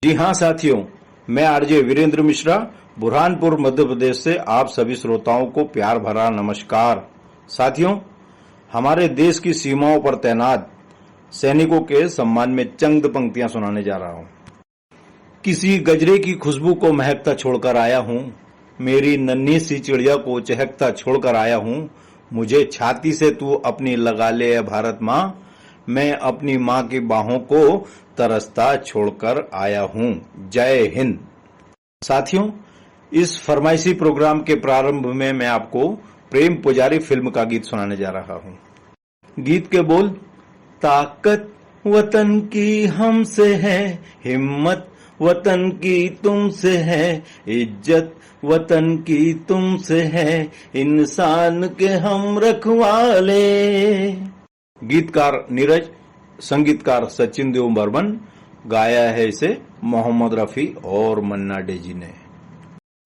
जी हाँ साथियों, मैं आरजे वीरेंद्र मिश्रा बुरहानपुर मध्य प्रदेश से आप सभी श्रोताओं को प्यार भरा नमस्कार। साथियों, हमारे देश की सीमाओं पर तैनात सैनिकों के सम्मान में चंद पंक्तियां सुनाने जा रहा हूं। किसी गजरे की खुशबू को महकता छोड़कर आया हूं, मेरी नन्ही सी चिड़िया को चहकता छोड़कर आया हूं। मुझे छाती से तू अपनी लगा ले भारत माँ, मैं अपनी माँ की बाहों को तरसता छोड़कर आया हूं। जय हिंद। साथियों, इस फरमाइशी प्रोग्राम के प्रारंभ में मैं आपको प्रेम पुजारी फिल्म का गीत सुनाने जा रहा हूं। गीत के बोल, ताकत वतन की हमसे है, हिम्मत वतन की तुमसे है, इज्जत वतन की तुमसे है, इंसान के हम रखवाले। गीतकार नीरज, संगीतकार सचिन देव बर्मन, गाया है इसे मोहम्मद रफी और मन्ना डे जी ने।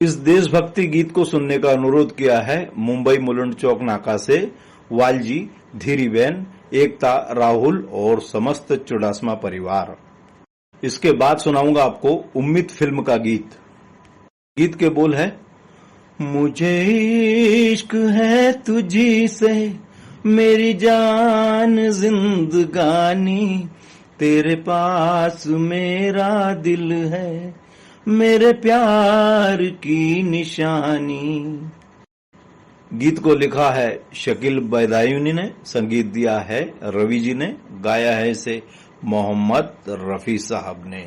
इस देशभक्ति गीत को सुनने का अनुरोध किया है मुंबई मुलुंड चौक नाका से वालजी, धीरीबेन, एकता, राहुल और समस्त चुडासमा परिवार। इसके बाद सुनाऊंगा आपको उम्मीद फिल्म का गीत। गीत के बोल है, मुझे इश्क है तुझी से मेरी जान जिंदगानी, तेरे पास मेरा दिल है, मेरे प्यार की निशानी। गीत को लिखा है शकील बैदायूनी ने, संगीत दिया है रवि जी ने, गाया है इसे मोहम्मद रफी साहब ने।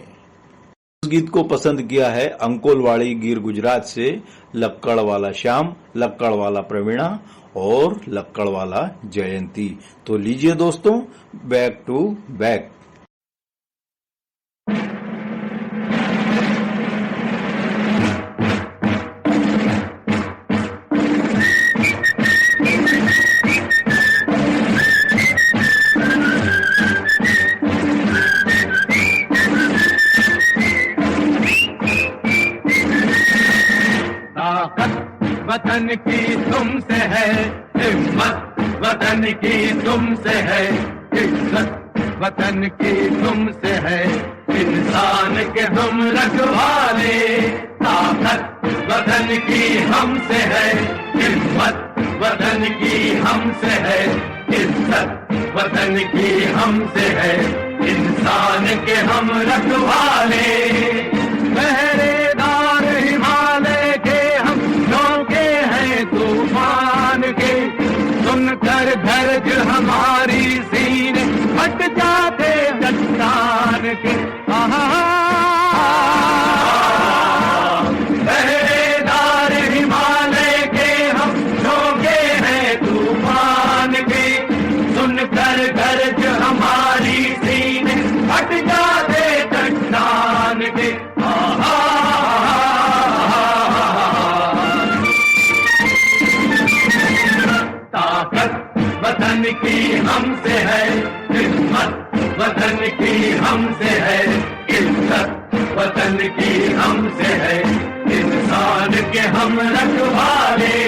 इस गीत को पसंद किया है अंकोलवाड़ी गिर गुजरात से लक्कड़वाला श्याम, लक्कड़वाला प्रवीणा और लक्कड़वाला जयंती। तो लीजिए दोस्तों, बैक टू बैक। वतन की तुमसे है, हिम्मत वतन की तुमसे है, इज्जत वतन की तुमसे है, इंसान के हम रखवाले। ताकत वतन की हमसे है, हिम्मत वतन की हमसे है, इज्जत वतन की हमसे है, इंसान के हम रखवाले। पहरेदार हिमालय के हम झोंके हैं तूफान के, सुनकर दर्द हमारी सीने फट जाते चट्टान के। पहरेदार हिमालय के हम झोंके हैं तूफान के, सुनकर दर्द हमारी सीने फट जाते चट्टान के। ताकत वतन की हमसे है, हिम्मत वतन की हमसे है, इज्जत वतन की हमसे है, इंसान के हम रखवाले।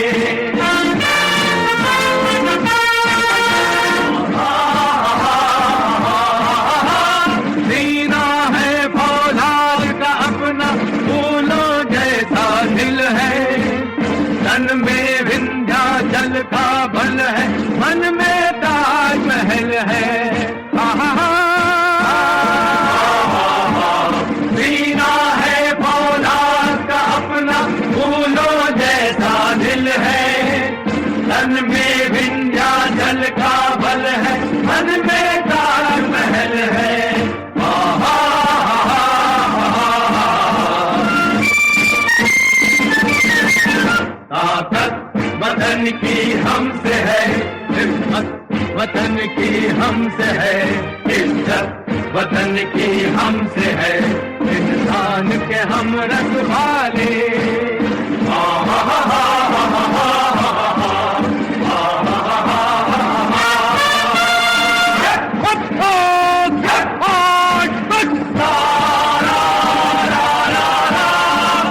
सीना है फौलाद का अपना, फूलों जैसा दिल है, तन में विंध्याचल का बल है, मन में ताजमहल है। सीना है फौलाद का अपना, फूलों जैसा दिल है, तन में विंध्याचल का बल है, मन में ताजमहल है। ताकत वतन की हमसे है, हिम्मत वतन की हमसे है, इज्जत वतन की हमसे है, इंसान के हम रखवाले।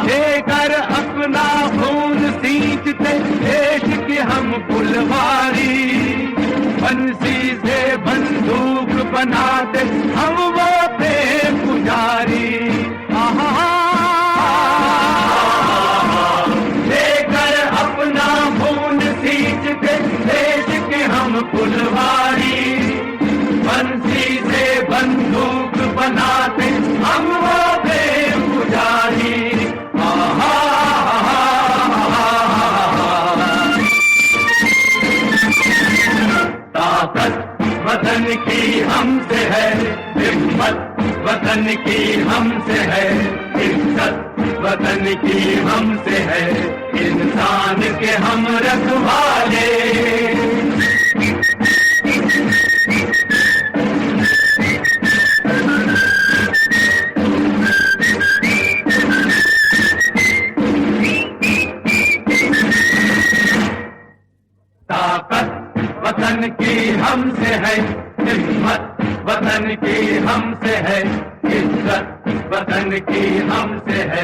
देकर अपना खून सींचते देश की हम फुलवारी, बंसी से बंदूक बनाते हम वो प्रेम पुजारी। की हमसे है इज्जत, वतन की हमसे है इंसान के हम रखवाले। ताकत वतन की हमसे है, हिम्मत वतन की हमसे है, इज्जत वतन की हमसे है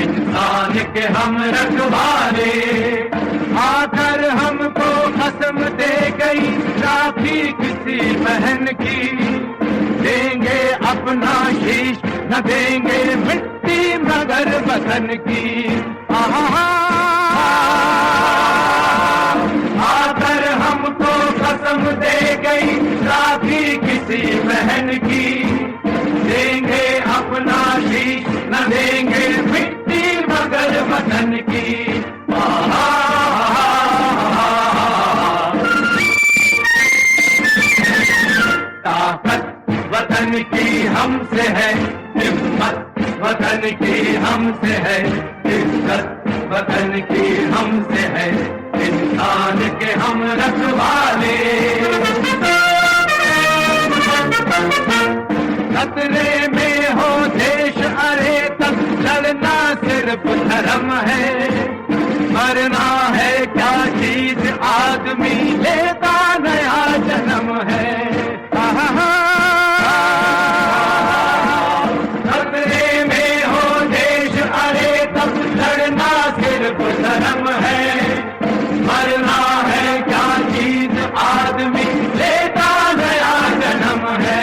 इंसान के हम रखवाले। आकर हमको कसम दे गई राखी किसी बहन की, देंगे अपना शीश न देंगे मिट्टी मगर वतन की। आकर हमको कसम दे गई राखी किसी बहन की, देंगे अपना शीश न देंगे मिट्टी मगर वतन की। ताकत वतन की हमसे है, हिम्मत वतन की हमसे है, इज्जत वतन की हमसे है इंसान के हम रखवाले। खतरे में हो देश अरे तब लड़ना सिर्फ धर्म है, मरना है क्या चीज आदमी लेता नया जन्म है। खतरे में हो देश अरे तब लड़ना सिर्फ धर्म है, मरना है क्या चीज आदमी लेता नया जन्म है।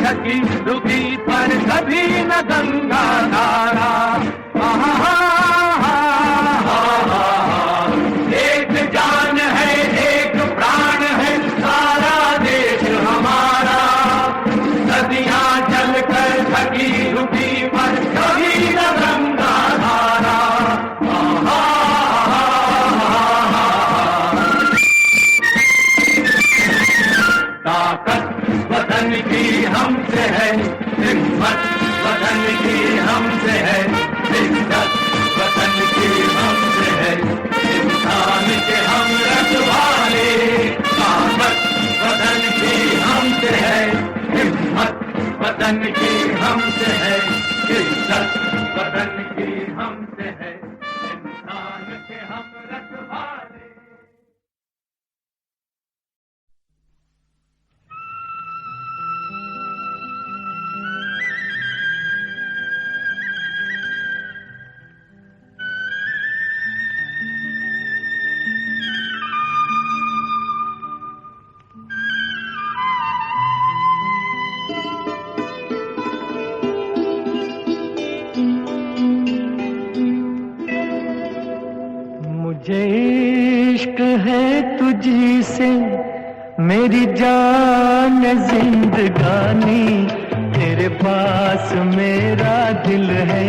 थकी रुकी पर कभी न गंगा धारा। एक जान है एक प्राण है सारा देश हमारा, सदियां चल कर थकी रुकी पर कभी न गंगा धारा। ताकत वतन की हमसे है, हिम्मत वतन की हमसे है, इज्जत वतन की हमसे है इंसान के हम रखवाले। ताकत वतन की हमसे है, हिम्मत वतन की हमसे है, इज्जत वतन की हमसे है इंसान के हम रखवाले। मुझे इश्क है तुझी से मेरी जान जिंदगानी, तेरे पास मेरा दिल है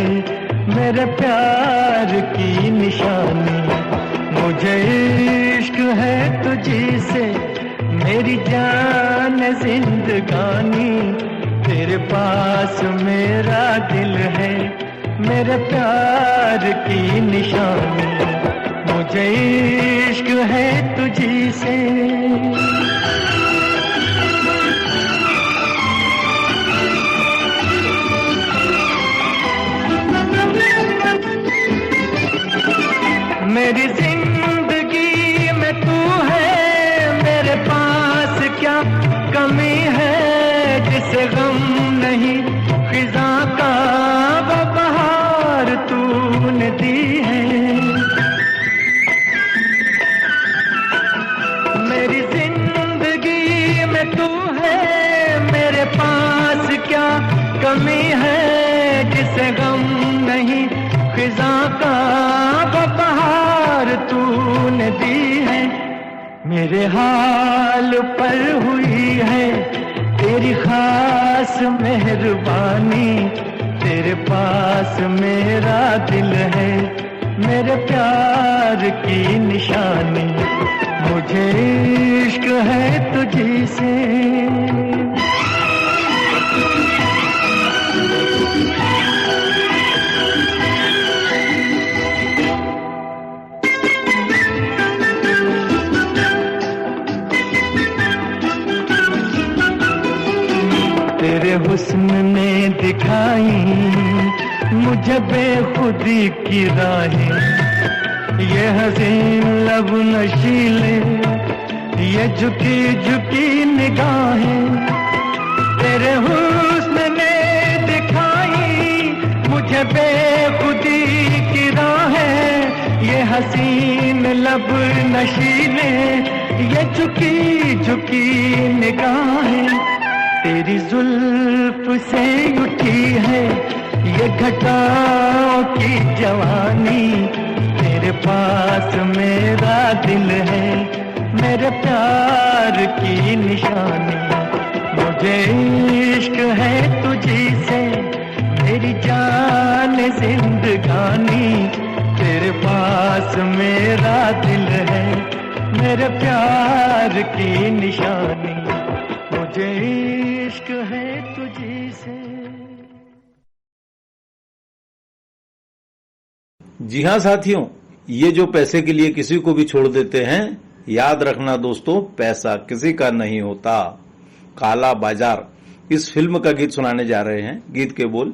मेरे प्यार की निशानी। मुझे इश्क है तुझी से मेरी जान जिंदगानी, तेरे पास मेरा दिल है मेरे प्यार की निशानी। मुझे इश्क है तुझी से। मेरी जिंदगी में तू है, मेरे पास क्या कमी है जिसे गम नहीं, फिजा का वो बहार तूने दी है। मेरी जिंदगी में तू है, मेरे पास क्या कमी है जिसे गम नहीं, फिजा का वो बहार तूने दी है। मेरे हाल पर हुई है तेरी खास मेहरबानी, तेरे पास मेरा दिल है, मेरे प्यार की निशानी, मुझे इश्क है तुझी से। तेरे हुस्न ने दिखाई मुझे बेखुदी की राहें, ये हसीन लब नशीले, ये झुकी झुकी निगाहें। तेरे हुस्न ने दिखाई मुझे बेखुदी की राहें, ये हसीन लब नशीले, ये झुकी झुकी निगाहें। तेरी जुल्फ से उठी है ये घटाओं की जवानी, तेरे पास मेरा दिल है, मेरे प्यार की निशानी, मुझे इश्क है तुझी से, मेरी जान जिंदगानी, तेरे पास मेरा दिल है, मेरे प्यार की निशानी, मुझे इश्क है तुझी से। जी हाँ साथियों, ये जो पैसे के लिए किसी को भी छोड़ देते हैं, याद रखना दोस्तों, पैसा किसी का नहीं होता। काला बाजार इस फिल्म का गीत सुनाने जा रहे हैं। गीत के बोल,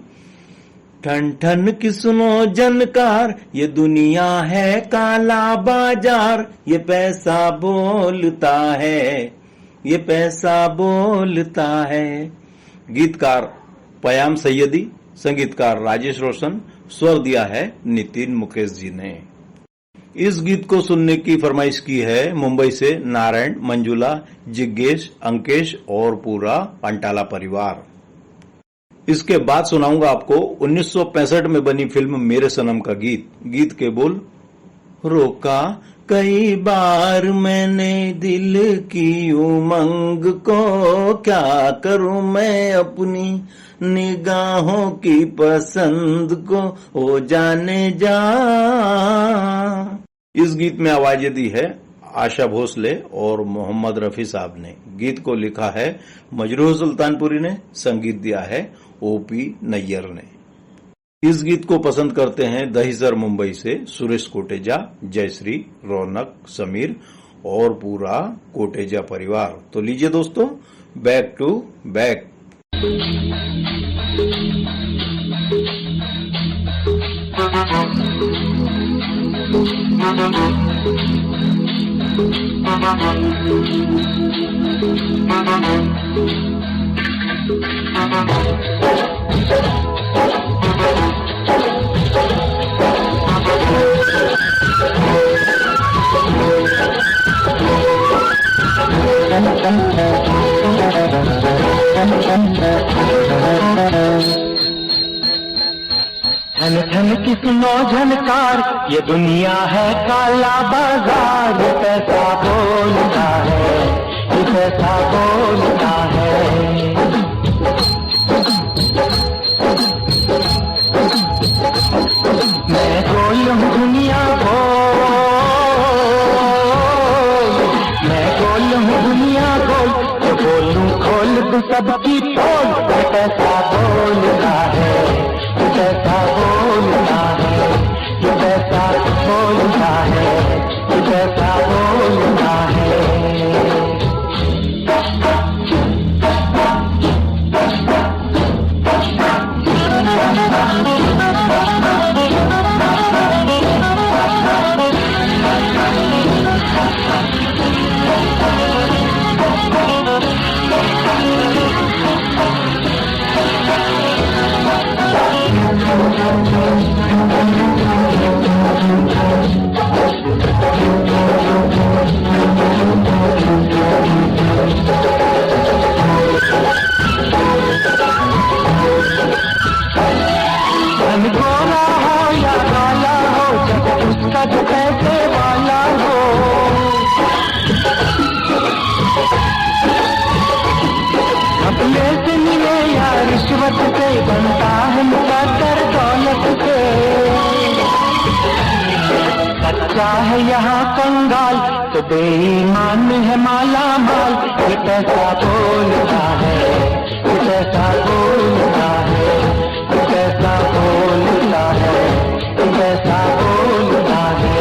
ठन ठन की सुनो जनकार, ये दुनिया है काला बाजार, ये पैसा बोलता है, ये पैसा बोलता है। गीतकार पयाम सैयदी, संगीतकार राजेश रोशन, स्वर दिया है नितिन मुकेश जी ने। इस गीत को सुनने की फरमाइश की है मुंबई से नारायण, मंजुला, जिज्ञेश, अंकेश और पूरा अंटाला परिवार। इसके बाद सुनाऊंगा आपको 1965 में बनी फिल्म मेरे सनम का गीत। गीत के बोल, रोका कई बार मैंने दिल की उमंग को, क्या करूं मैं अपनी निगाहों की पसंद को, ओ जाने जा। इस गीत में आवाजें दी है आशा भोसले और मोहम्मद रफी साहब ने। गीत को लिखा है मजरूह सुल्तानपुरी ने, संगीत दिया है ओपी नैयर ने। इस गीत को पसंद करते हैं दहीसर मुंबई से सुरेश कोटेजा, जयश्री, रौनक, समीर और पूरा कोटेजा परिवार। तो लीजिए दोस्तों, बैक टू बैक। धन धन की सुनो झनकार, ये दुनिया है काला बाजार, ये पैसा बोलता है, ये पैसा बोलता है। मैं गोल हूँ दुनिया गोल, मैं गोल हूँ दुनिया गोल, तो बोलूं खोल तू सबकी पोल, ये पैसा बोलता है, ये पैसा बोलता है, ये पैसा बोलता है, ये पैसा बोलता है। लेकिन ये या रिश्वत से बनता है मुकद्दर दौलत से। सच्चा है यहाँ कंगाल तो बेईमान है माला माल। ये पैसा बोलता है, ये पैसा बोलता है, ये पैसा बोलता है, ये पैसा बोलता है।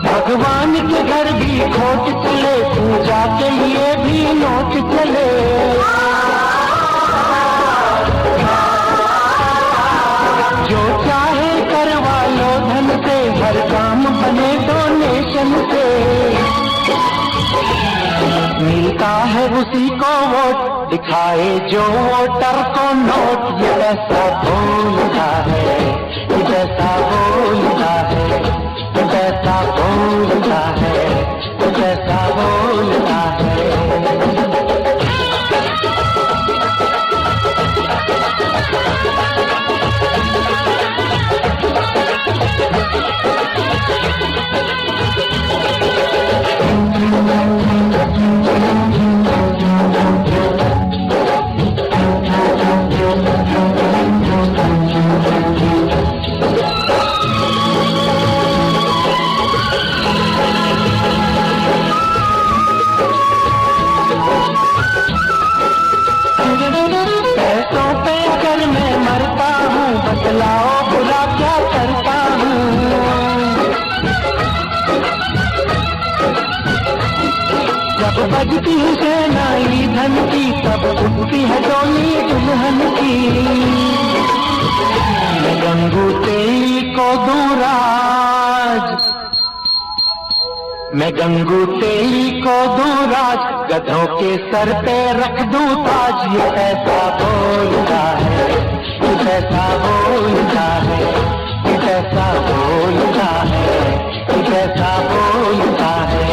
भगवान के घर भी खोट चले, पूजा के लिए भी नोट चले। जो चाहे करवा लो धन से, हर काम बने डोनेशन से। मिलता है उसी को वोट, दिखाए जो वोटर को नोट। ये पैसा बोलता है, ये पैसा बोलता है, ये पैसा बोलता है, ये पैसा बोलता है। पैसों पे अगर मैं मरता हूँ, बतलाओ बुरा क्या करता हूँ। जब बजती है शहनाई धन की, तब उठती है डोली दुल्हन की। मैं गंगू तेली को दूं राज, मैं गंगू तेली को दूं राज, गधों के सर पे रख दूं ताज। ये पैसा बोलता है, ये पैसा बोलता है, ये पैसा बोलता है, ये पैसा बोलता है।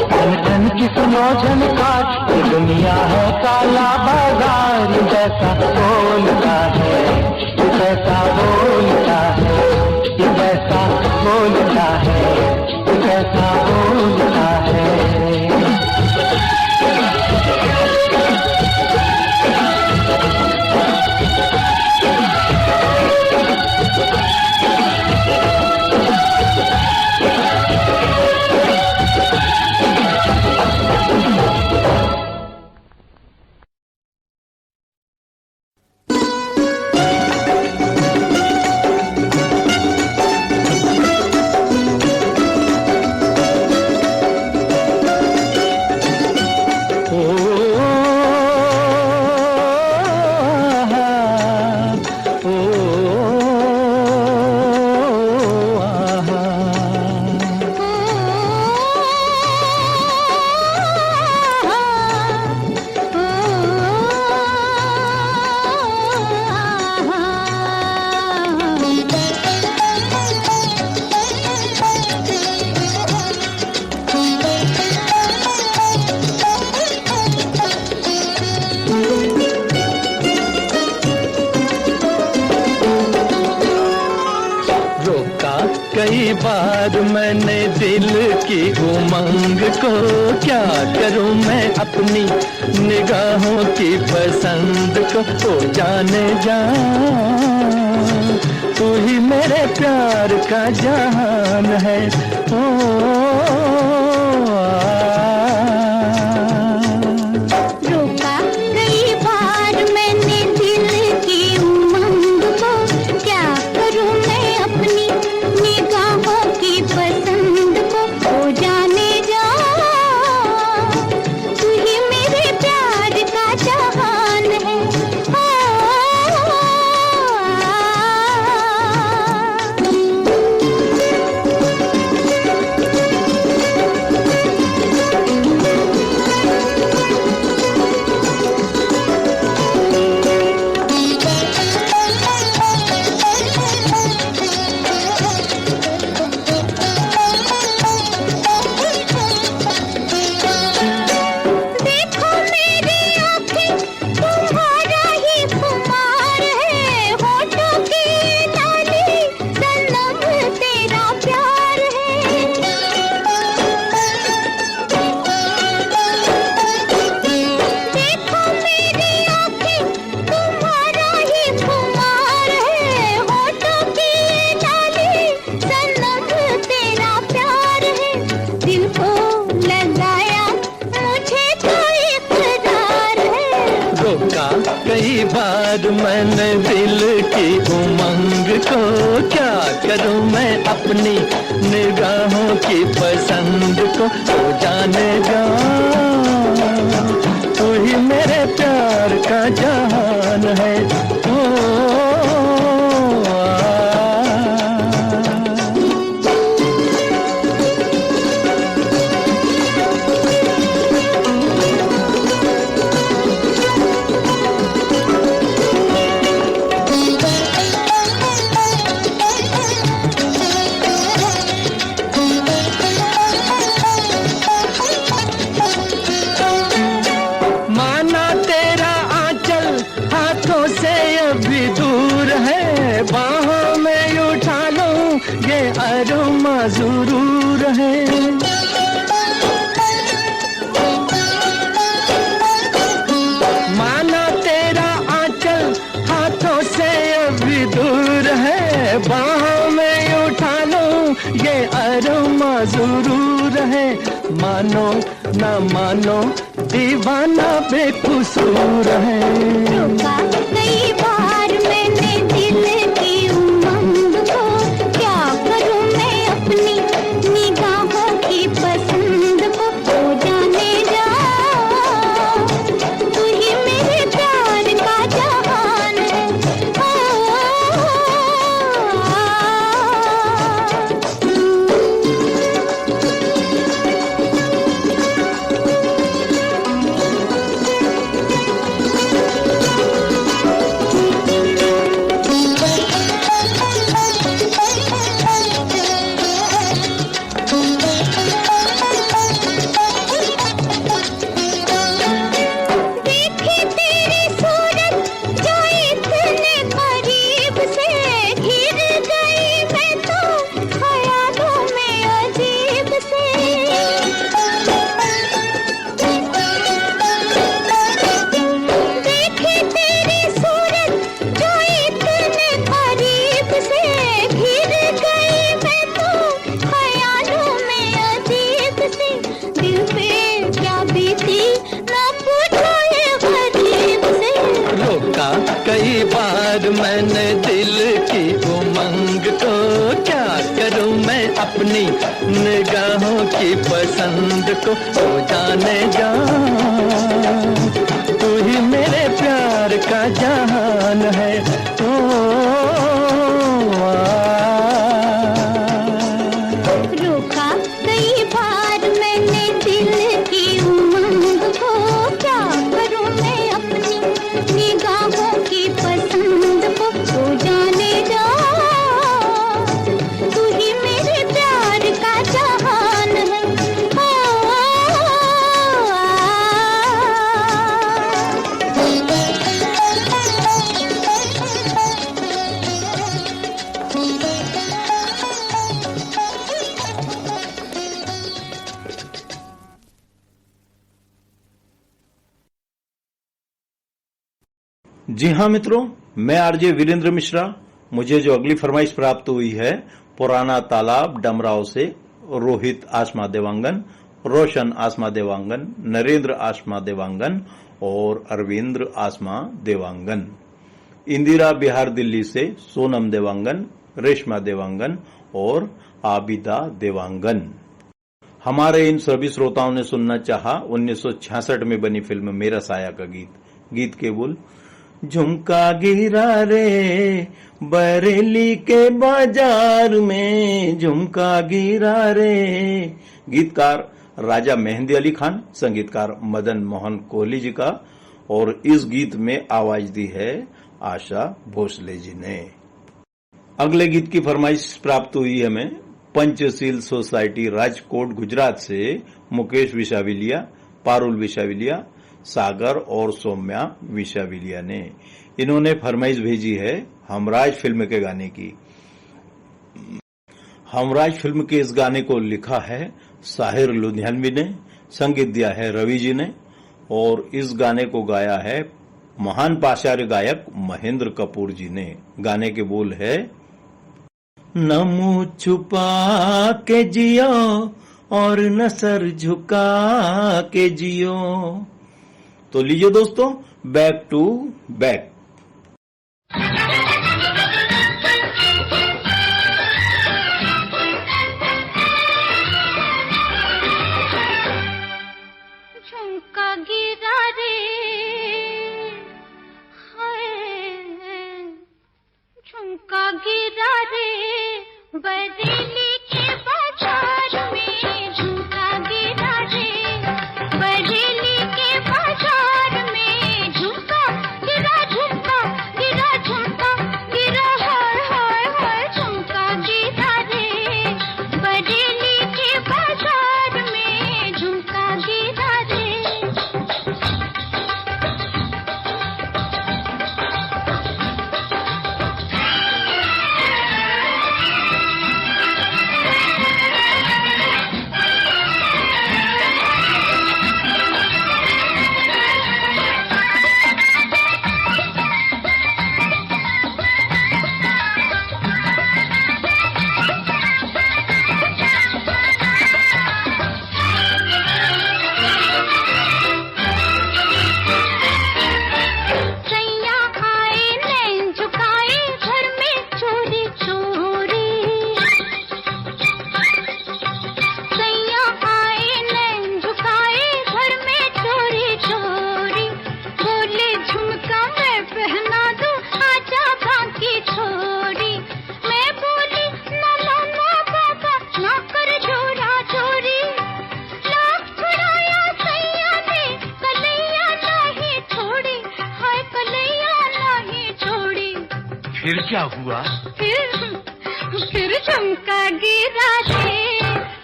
धन धन की सुनो झनकार, ये दुनिया है काला बाजार। ये पैसा बोलता है, ये पैसा बोलता है, ये पैसा बोलता है, ये पैसा बोलता है। कई बार मैंने दिल की उमंग को, क्या करूं मैं अपनी निगाहों की पसंद को। ओ जाने जा, तू ही मेरे प्यार का जहान है। रोका कई बार मैंने दिल की उमंग को, क्या करूं मैं अपनी निगाहों की पसंद को। ओ जाने जा, तू ही मेरे प्यार का जहान है। क्या करूं मैं अपनी निगाहों की पसंद को, तो जाने जा तू ही मेरे प्यार का जहान है। अरोमा जरूर है, माना तेरा आंचल हाथों से अभी दूर है, बाहों में उठा लूं ये अरोमा जरूर है। मानो ना मानो दीवाना बेकसूर है। कई बार मैंने दिल की उमंग को, क्या करूं मैं अपनी निगाहों की पसंद को, तो जाने जा तू ही मेरे प्यार का जहान है। कई बार मैंने दिल की उमंग को, क्या करूं मैं अपनी निगाहों की पसंद को, तो जाने जा तू ही मेरे प्यार का जहान है। रोका कई बार मैंने दिल की उमंग को, क्या करूं मैं अपनी निगाहों की पसंद को, तो जाने जा तू ही मेरे प्यार का जहान है। जी हाँ मित्रों, मैं आरजे वीरेंद्र मिश्रा। मुझे जो अगली फरमाइश प्राप्त हुई है पुराना तालाब डमराव से रोहित आसमा देवांगन, रोशन आसमा देवांगन, नरेंद्र आसमा देवांगन और अरविंद्र आसमा देवांगन। इंदिरा बिहार दिल्ली से सोनम देवांगन, रेशमा देवांगन और आबिदा देवांगन। हमारे इन सभी श्रोताओं ने सुनना चाहा 1966 में बनी फिल्म मेरा साया का गीत। गीत के बोल, झुमका गिरा रे बरेली के बाजार में, झुमका गिरा रे। गीतकार राजा मेहंदी अली खान, संगीतकार मदन मोहन कोहली जी का, और इस गीत में आवाज दी है आशा भोसले जी ने। अगले गीत की फरमाइश प्राप्त हुई हमें पंचशील सोसाइटी राजकोट गुजरात से मुकेश विशाविलिया, पारुल विशाविलिया, सागर और सौम्या विशाविलिया ने। इन्होंने फरमाइश भेजी है हमराज फिल्म के गाने की। हमराज फिल्म के इस गाने को लिखा है साहिर लुधियानवी ने, संगीत दिया है रवि जी ने, और इस गाने को गाया है महान पाशार्य गायक महेंद्र कपूर जी ने। गाने के बोल है, न मुंह छुपा के जियो और न सर झुका के जियो। तो लीजिए दोस्तों, बैक टू बैक। बरेली के बाजार में झुमका गिरा रे, बरेली के बाजार में झुमका गिरा, झुमका गिरा, झुमका गिरा, हाय हाय हाय झुमका गिरा रे, बरेली के बाजार में झुमका गिरा रे। सैया आए नैन झुकाए घर में चोरी चोरी, सैया आए नैन झुकाए घर में चोरी चोरी, बोले झुमका मैं पहना दूं आजा बाकी छोरी, मैं बोली ना ना ना बाबा ना कर चोरा चोरी, लाख छुड़ाया सैया ने कलैया नहीं छोड़ी, हाय कलैया नहीं छोड़ी। फिर क्या हुआ? फिर झुमका गिरा रे,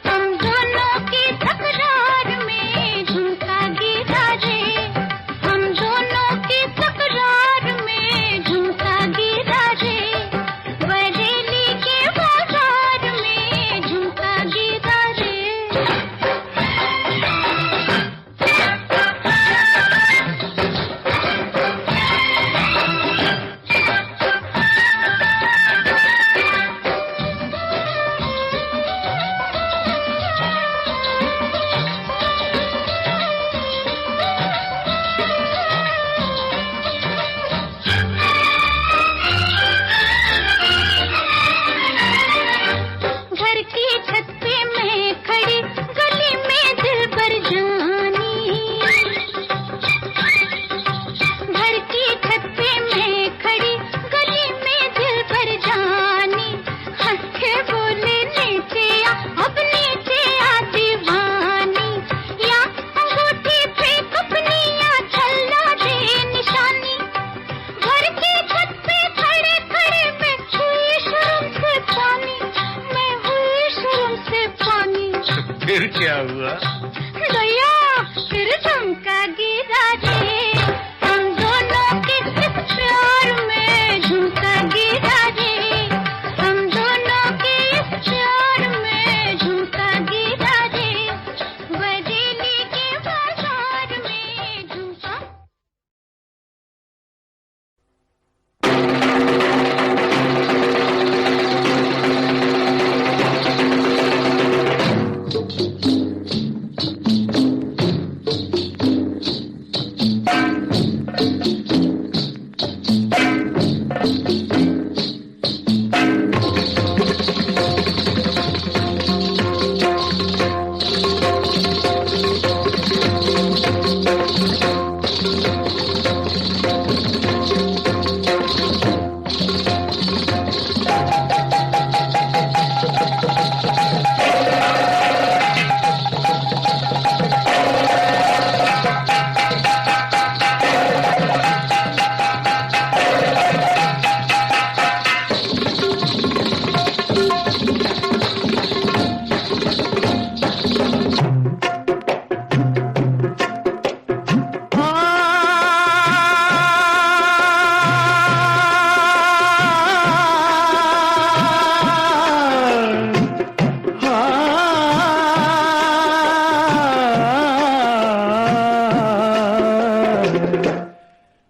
हम दोनों की तकरार में झुमका गिरा रे, हम दोनों की तकरार में झुमका गिरा रे, बरेली के बाजार में झुमका गिरा रे। घर की छत पे मैं खड़ी गली में दिल भर जानी, घर की छत पे मैं खड़ी गली में दिल भर जानी, हंस के बोले नीचे आ अब नीचे आ दीवानी, या अंगूठी फेंक अपनी या छल्ला दे निशानी, घर की छत पे खड़े खड़े मैं हुई शर्म से पानी, मैं हुई शर्म से पानी। फिर क्या हुआ? दया फिर झुमका गिरा रे, हम दोनों के इस प्यार में झुमका गिरा रे, हम दोनों के इस प्यार में झुमका गिरा रे, बरेली के बाजार में झुमका।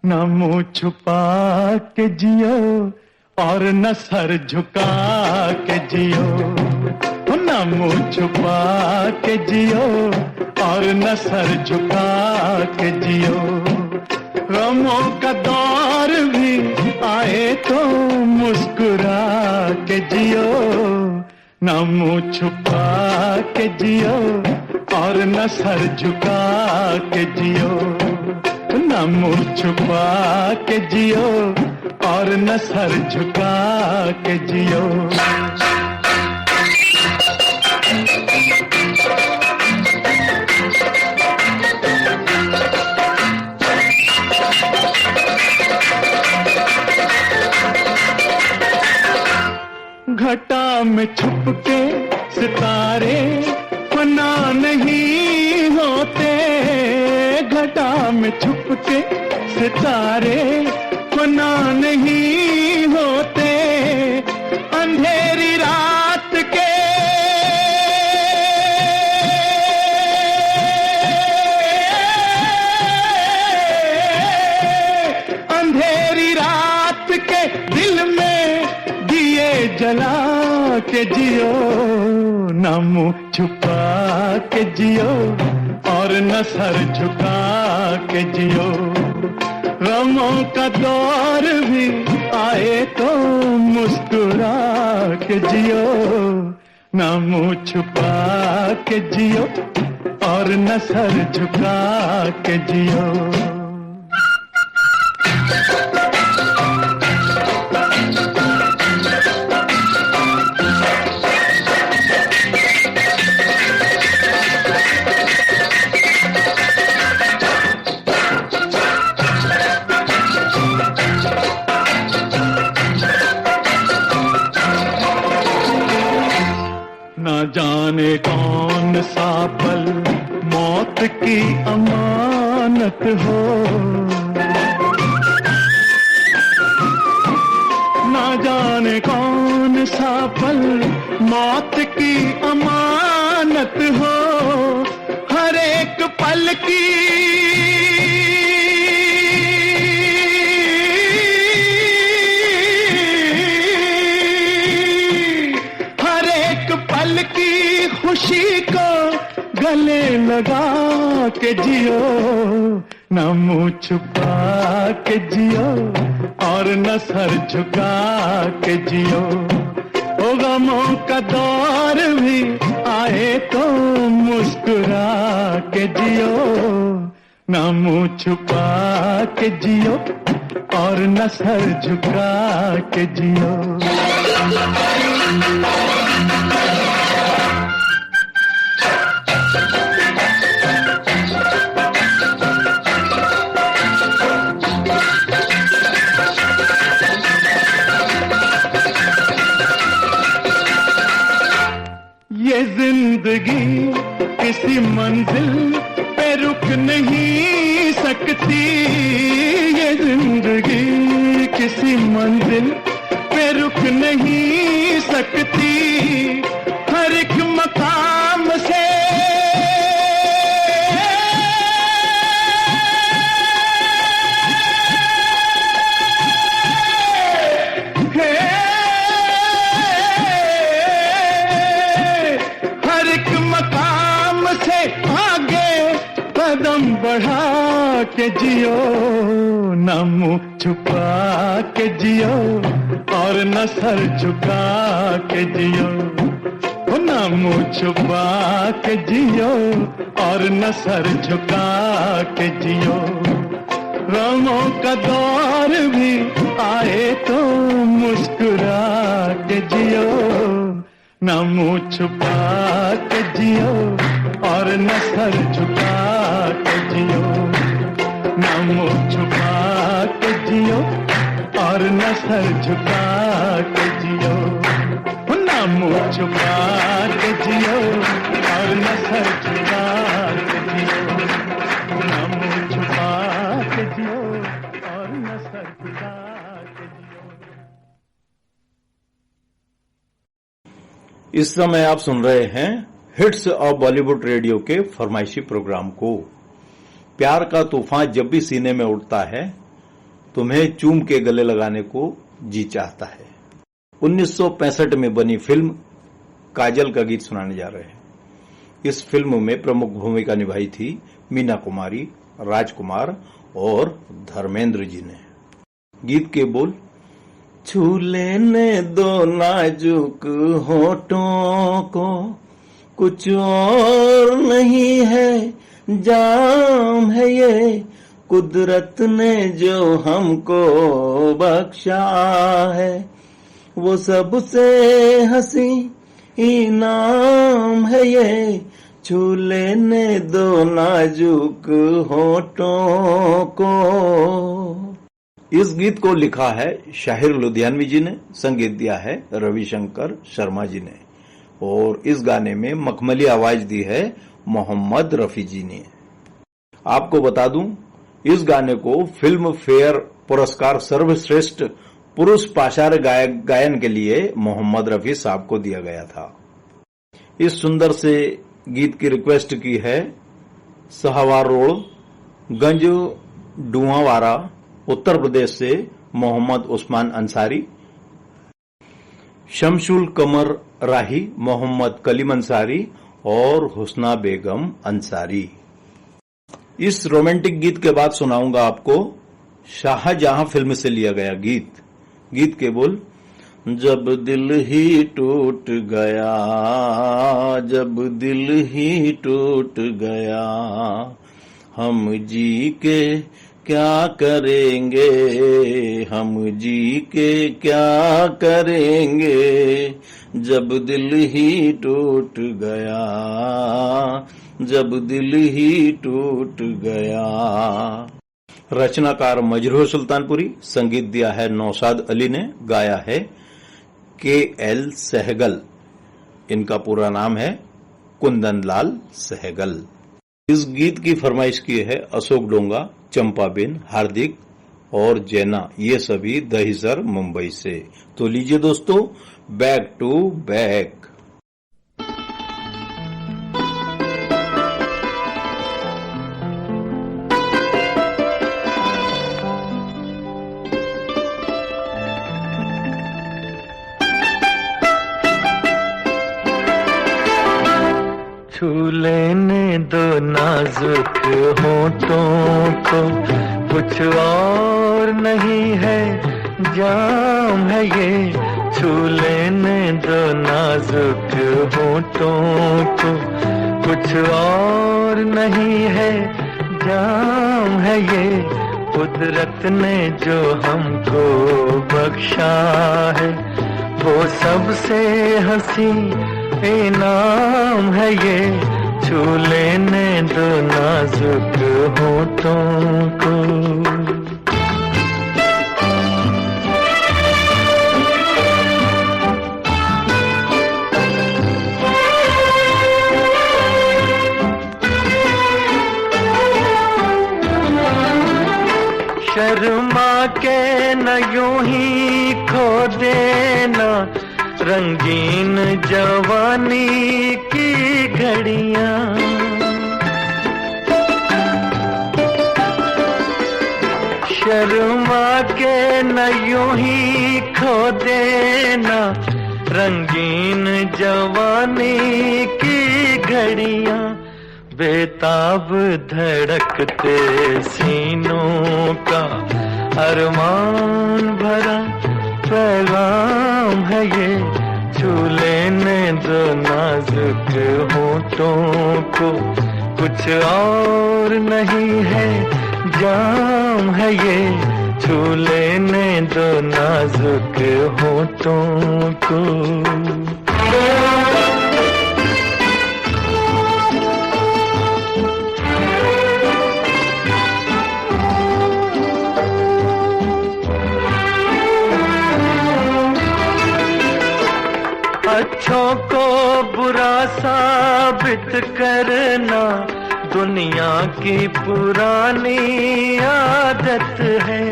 न मुंह छुपा के जियो और न सर झुका के जियो, न मुंह छुपा के जियो और न सर झुका के जियो, गमों का दौर भी आए तो मुस्कुरा के जियो, न मुंह छुपा के जियो और न सर झुका के जियो, न मुंह छुपा के जियो और न सर झुका के जियो। में छुप के सितारे फना नहीं होते, घटा में छुप के सितारे फना नहीं होते, अंधेरी रात के अंधेरी रात के दिल में दिए जला के जियो, न मुंह छुपा के जियो और न सर झुका के जियो। गमों का दौर भी आए तो मुस्कुरा के जियो, न मुंह छुपा के जियो और न सर झुका के जियो। न जाने कौन सा पल मौत की अमानत हो, न जाने कौन सा पल मौत की अमानत हो, हर एक पल की पल की खुशी को गले लगा के जियो, न मुंह छुपा के जियो और न सर झुका के जियो। ओ गमों का दौर भी आए तो मुस्कुरा के जियो, न मुंह छुपा के जियो और न सर झुका के जियो। ये जिंदगी किसी मंजिल पे रुक नहीं सकती, ये जिंदगी किसी मंजिल पे रुक नहीं सकती, हर एक मकाम से हर एक मकाम से आगे कदम बढ़ा के जियो, न मुंह छुपा के जियो और न सर झुका के जियो, न मुंह छुपा के जियो और न सर झुका के जियो। गमों का दौर भी आए तो मुस्कुरा के जियो, न मुंह छुपा के जियो और न सर झुका के जियो, न मुंह छुपा के जियो और न सर झुका के जियो, न मुंह छुपा के जियो और न सर झुका के जियो, न मुंह छुपा के जियो और न सर झुका के जियो। इस समय आप सुन रहे हैं हिट्स ऑफ बॉलीवुड रेडियो के फरमाइशी प्रोग्राम को। प्यार का तूफान जब भी सीने में उठता है, तुम्हें चूम के गले लगाने को जी चाहता है। 1965 में बनी फिल्म काजल का गीत सुनाने जा रहे हैं। इस फिल्म में प्रमुख भूमिका निभाई थी मीना कुमारी, राजकुमार और धर्मेंद्र जी ने। गीत के बोल, छू लेने दो नाजुक होठों को, कुछ और नहीं है जाम है ये, कुदरत ने जो हमको बख्शा है, वो सबसे हंसी इनाम है ये, छू लेने दो नाजुक होठों को। इस गीत को लिखा है शाहिर लुधियानवी जी ने, संगीत दिया है रविशंकर शर्मा जी ने और इस गाने में मखमली आवाज दी है मोहम्मद रफी जी ने। आपको बता दूं, इस गाने को फिल्म फेयर पुरस्कार सर्वश्रेष्ठ पुरुष पाशार गायन के लिए मोहम्मद रफी साहब को दिया गया था। इस सुंदर से गीत की रिक्वेस्ट की है सहावार रोड, गंज डुआवारा, उत्तर प्रदेश से मोहम्मद उस्मान अंसारी, शमशुल कमर राही, मोहम्मद कलीम अंसारी और हुस्ना बेगम अंसारी। इस रोमांटिक गीत के बाद सुनाऊंगा आपको शाहजहां फिल्म से लिया गया गीत। गीत के बोल, जब दिल ही टूट गया, जब दिल ही टूट गया, हम जी के क्या करेंगे, हम जी के क्या करेंगे, जब दिल ही टूट गया, जब दिल ही टूट गया। रचनाकार मजरूह सुल्तानपुरी, संगीत दिया है नौशाद अली ने, गाया है KL सहगल। इनका पूरा नाम है कुंदन लाल सहगल। इस गीत की फरमाइश की है अशोक डोंगा, चंपाबेन, हार्दिक और जैना, ये सभी दहिसर मुंबई से। तो लीजिए दोस्तों, बैक टू बैक। छू लेने दो नाजुक होठों को, कुछ और नहीं है जाम है ये, छू लेने दो नाजुक होठों को, कुछ और नहीं है जाम है ये, कुदरत ने जो हमको बख्शा है वो सबसे हंसी इनाम है ये, छू लेने दो नाजुक होठों को। शर्मा के न यूं ही खो देना रंगीन जवानी की घड़ियां, शर्मा के न यूं ही खो देना रंगीन जवानी की घड़ियां, बेताब धड़कते सीनों का अरमान भरा पैगाम है ये, छू लेने दो नाजुक होठों को, कुछ और नहीं है जाम है ये, छू लेने दो नाजुक होठों को। अच्छों को बुरा साबित करना दुनिया की पुरानी आदत है,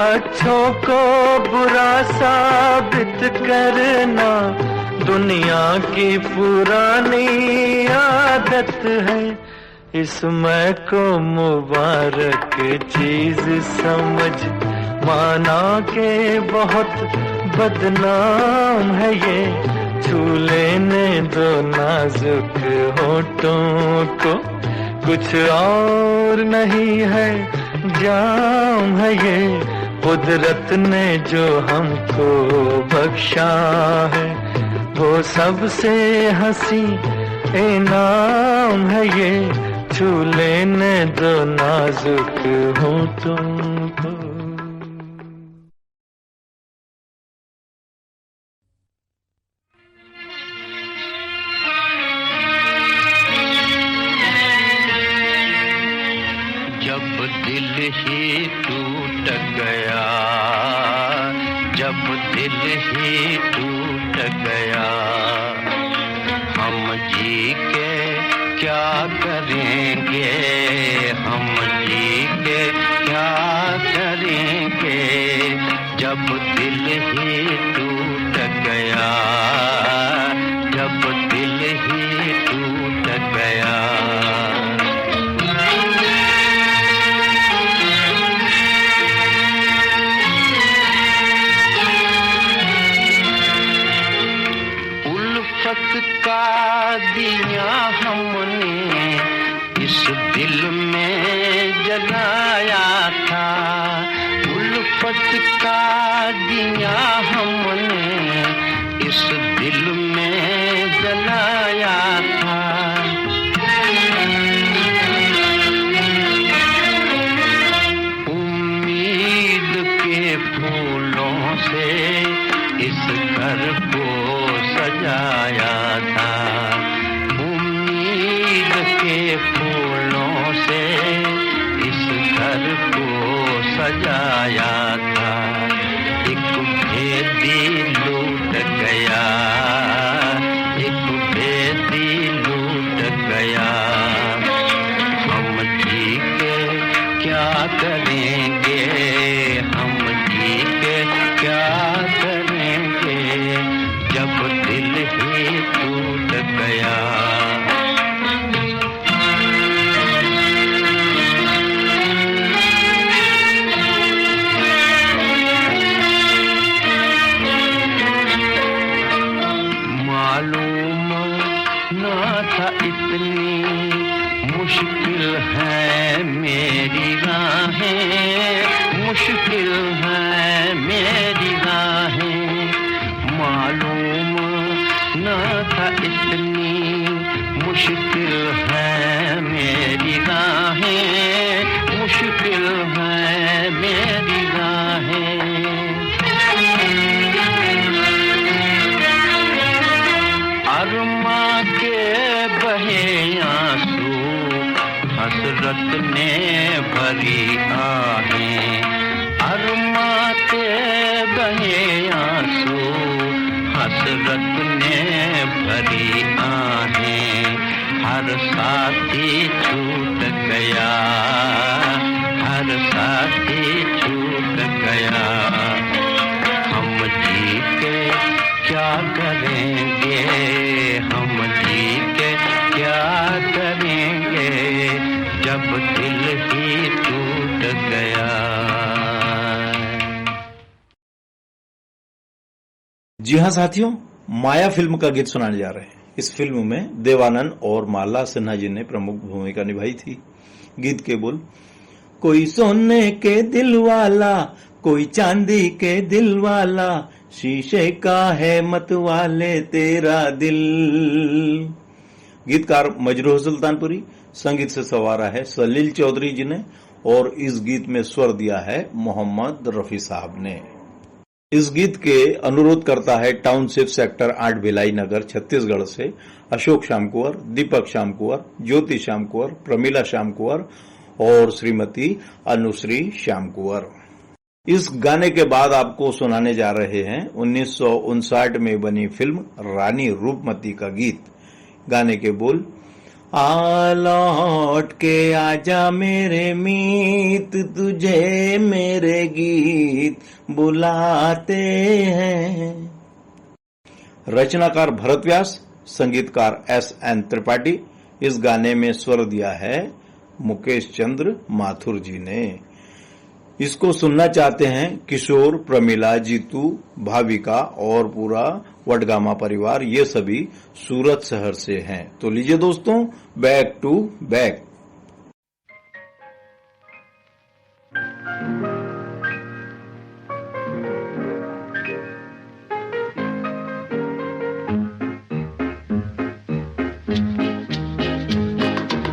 अच्छों को बुरा साबित करना दुनिया की पुरानी आदत है, इसमें को मुबारक चीज समझ माना के बहुत बदनाम है ये, छू लेने दो नाजुक होठों को, कुछ और नहीं है जाम है ये, कुदरत ने जो हमको बख्शा है वो सबसे हंसी इनाम है ये, छू लेने दो नाजुक होठों को। दिल ही टूट गया। हम जी के क्या करेंगे, हम जी के क्या करेंगे, जब दिल ही टूट गया, जब दिल ही टूट गया। उल्फत का दिया हमने इस दिल में जलाया था, उल्फत का दिया हमने इस दिल में जलाया था। उम्मीद के फूलों से इस घर को सजाया था, उम्मीद के फूलों से इस घर को सजाया था। एक भेदी लूट गया, एक भेदी लूट गया। हम जी के क्या करेंगे, हम जी के क्या करेंगे, जब दिल ही टूट गया। मालूम ना था इतनी मुश्किल है मेरी राहें, मुश्किल है मेरी राहें। मालूम ना था इतनी मुश्किल है मेरी राहें, मुश्किल है मेरी राहें। अरमा के बहे आंसू हसरत ने भरी आहें, अरमा के बहे आंसू हसरत ने भरी आहें। हर साथी छूट गया, हर साथी छूट गया। हम जी के क्या करेंगे, हम जी के क्या करेंगे, जब दिल ही टूट गया। जी हाँ साथियों, माया फिल्म का गीत सुनाने जा रहे हैं। इस फिल्म में देवानंद और माला सिन्हा जी ने प्रमुख भूमिका निभाई थी। गीत के बोल, कोई सोने के दिल वाला, कोई चांदी के दिल वाला, शीशे का है मत वाले तेरा दिल। गीतकार मजरूह सुल्तानपुरी, संगीत से सवारा है सलील चौधरी जी ने, और इस गीत में स्वर दिया है मोहम्मद रफी साहब ने। इस गीत के अनुरोध करता है टाउनशिप सेक्टर 8 भिलाई नगर छत्तीसगढ़ से अशोक श्याम कुंवर, दीपक श्याम कुंवर, ज्योति श्याम कुंवर, प्रमिला श्याम कुंवर और श्रीमती अनुश्री श्याम कुंवर। इस गाने के बाद आपको सुनाने जा रहे हैं 1959 में बनी फिल्म रानी रूपमती का गीत। गाने के बोल, आ लौट के आजा मेरे मीत, तुझे मेरे गीत बुलाते हैं। रचनाकार भरत व्यास, संगीतकार SN त्रिपाठी। इस गाने में स्वर दिया है मुकेश चंद्र माथुर जी ने। इसको सुनना चाहते हैं किशोर, प्रमिला, जीतू, भाविका और पूरा वडगामा परिवार, ये सभी सूरत शहर से हैं। तो लीजिए दोस्तों, बैक टू बैक।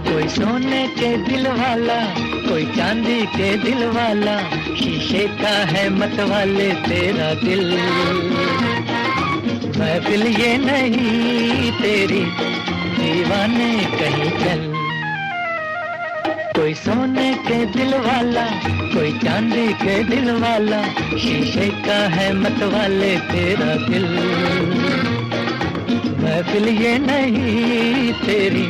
कोई सोने के दिल वाला, कोई चांदी के दिल वाला, शीशे का है मत वाले तेरा दिल। महफिल ये नहीं तेरी, दीवाने कहीं चल। कोई सोने के दिल वाला, कोई चांदी के दिल वाला, शीशे का है मत वाले तेरा दिल। महफिल ये नहीं तेरी,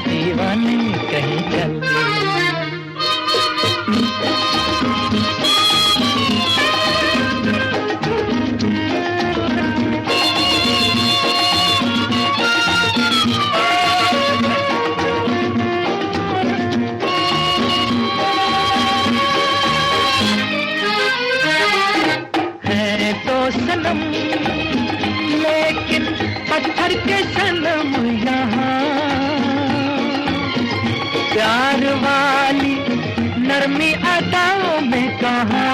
दीवाने कहीं चल। है तो सनम लेकिन पत्थर के सनम यहाँ, प्यार वाली नरमी अदाओं में कहाँ।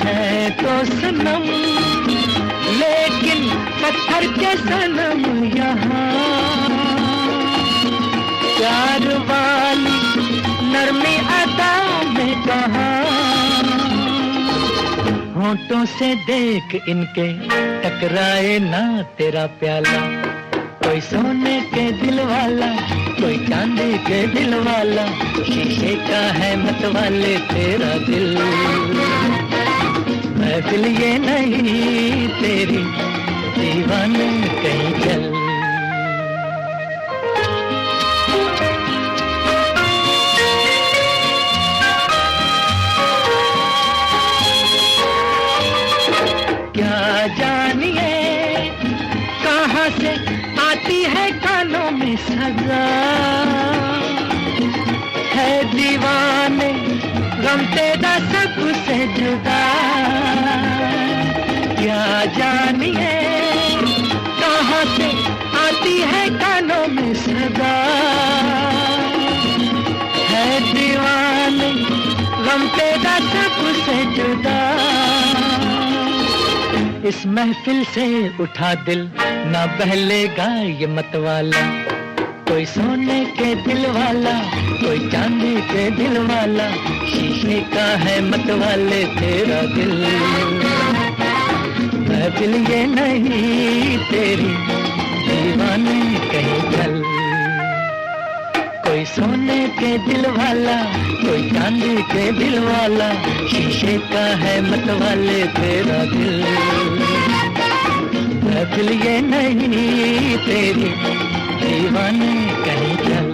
है तो सनम लेकिन पत्थर के सनम यहाँ, प्यार वाली नरमी अदाओं में कहाँ। होंठों से देख इनके टकराए ना तेरा प्याला, कोई सोने के दिल वाला, कोई चांदी के दिल वाला, शीशे का है मत वाले तेरा दिल। महफिल ये नहीं तेरी, दीवाने कहीं चल। क्या जानिए कहाँ से आती है कानों में सजा, है दीवाने गम तेरा सबसे जुदा। क्या जानिए कहाँ से आती है कानों में सदा, है दीवाने गम तेरा सबसे जुदा। इस महफिल से उठा दिल ना बहलेगा ये मतवाला, कोई सोने के दिल वाला, कोई चांदी के दिल वाला, शीशे का है मत वाले तेरा दिल। महफिल ये नहीं तेरी, दीवाने कहीं चल। कोई सोने के दिल वाला, कोई चांदी के दिल वाला, शीशे का है मत वाले तेरा दिल। महफिल ये नहीं तेरी, दीवाने कहीं चल।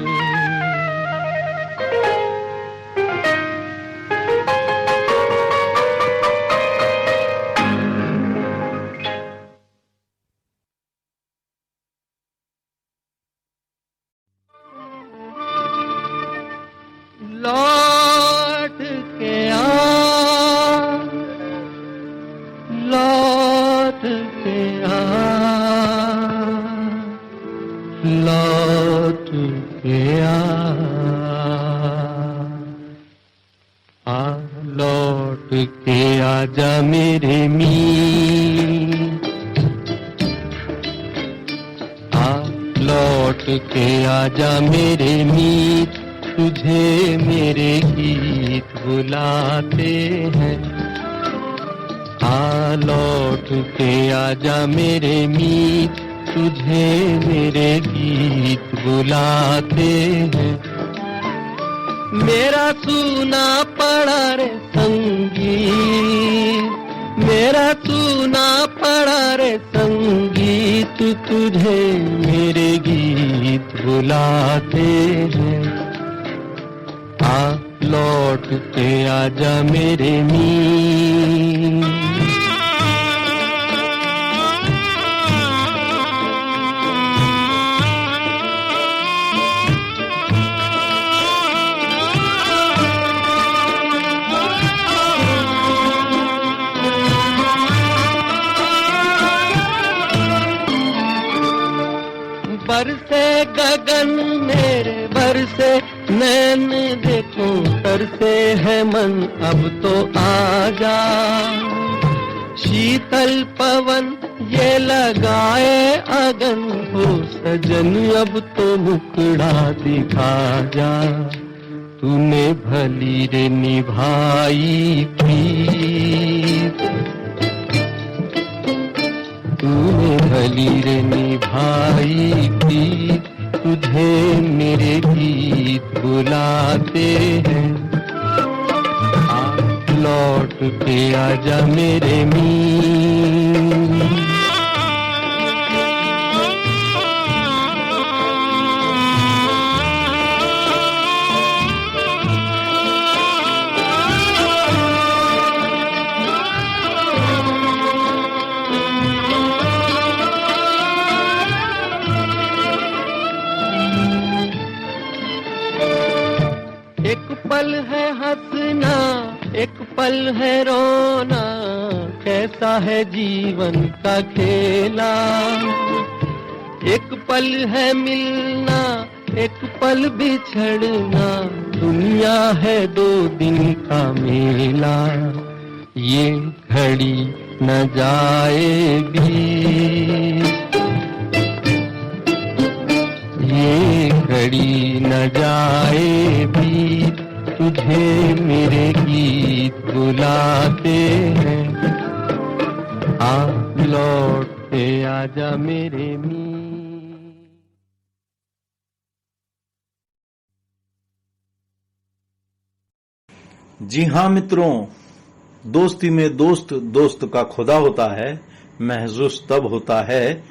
लौट के आ, लौट के आ, लौट के आ, लौट के आजा मेरे मीत, लौट के आजा मेरे मीत, तुझे मेरे गीत बुलाते हैं। लौट के आजा मेरे मीत, तुझे मेरे गीत बुलाते हैं। मेरा सुना पड़ा रे संगीत, मेरा सुना पड़ा रे संगीत, तुझे मेरे गीत बुलाते हैं। लौट के आजा मेरे मीत। बरसे गगन मेरे बरसे नैन, देखो तरसे है मन अब तो आजा। शीतल पवन ये लगाए अगन, हो सजन अब तो मुखड़ा दिखा जा। तूने भली रे निभाई प्रीत, तूने भली रे निभाई प्रीत, तुझे मेरे गीत बुलाते हैं। आ लौट के आजा मेरे मीर। एक पल है हंसना, एक पल है रोना, कैसा है जीवन का खेला। एक पल है मिलना, एक पल बिछड़ना, दुनिया है 2 दिन का मेला। ये घड़ी न जाएगी, ये घड़ी न जाए भी, तुझे मेरे गीत बुलाते हैं। आ लौट के आजा मेरे मीर। जी हाँ मित्रों, दोस्ती में दोस्त दोस्त का खुदा होता है, महसूस तब होता है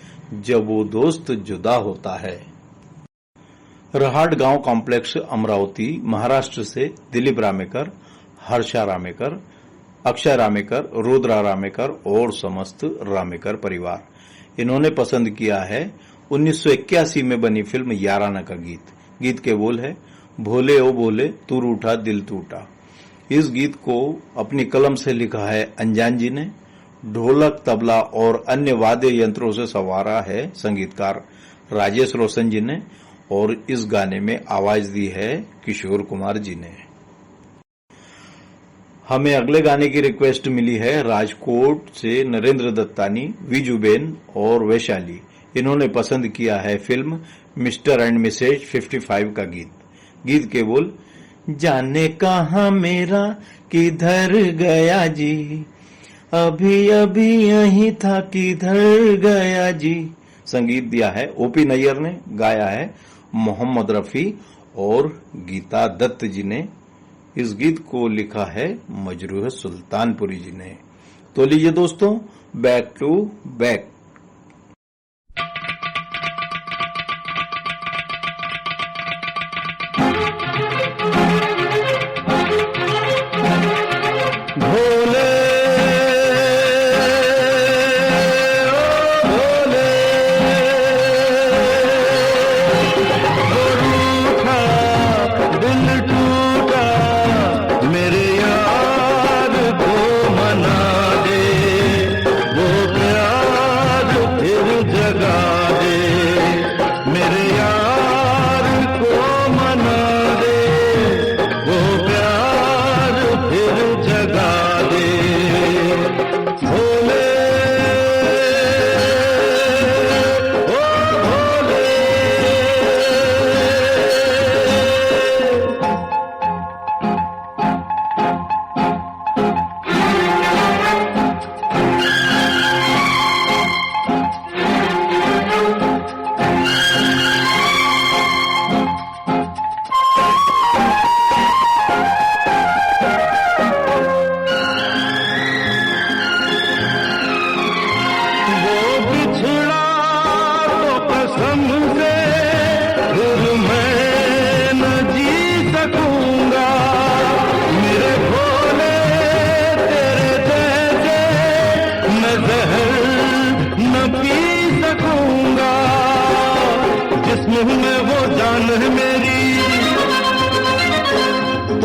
जब वो दोस्त जुदा होता है। रहाट गांव कॉम्प्लेक्स, अमरावती, महाराष्ट्र से दिलीप रामेकर, हर्षा रामेकर, अक्षय रामेकर, रुद्रा रामेकर और समस्त रामेकर परिवार, इन्होंने पसंद किया है 1981 में बनी फिल्म याराना का गीत। गीत के बोल है, भोले ओ भोले तू रूठा दिल टूटा। इस गीत को अपनी कलम से लिखा है अनजान जी ने। ढोलक, तबला और अन्य वाद्य यंत्रों से संवारा है संगीतकार राजेश रोशन जी ने, और इस गाने में आवाज दी है किशोर कुमार जी ने। हमें अगले गाने की रिक्वेस्ट मिली है राजकोट से नरेंद्र दत्तानी, विजुबेन और वैशाली। इन्होंने पसंद किया है फिल्म मिस्टर एंड मिसेज 55 का गीत। गीत के बोल, जाने कहां मेरा किधर गया जी, अभी अभी यहीं था किधर गया जी। संगीत दिया है ओपी नैयर ने, गाया है मोहम्मद रफी और गीता दत्त जी ने। इस गीत को लिखा है मजरूह सुल्तानपुरी जी ने। तो लीजिए दोस्तों, बैक टू बैक।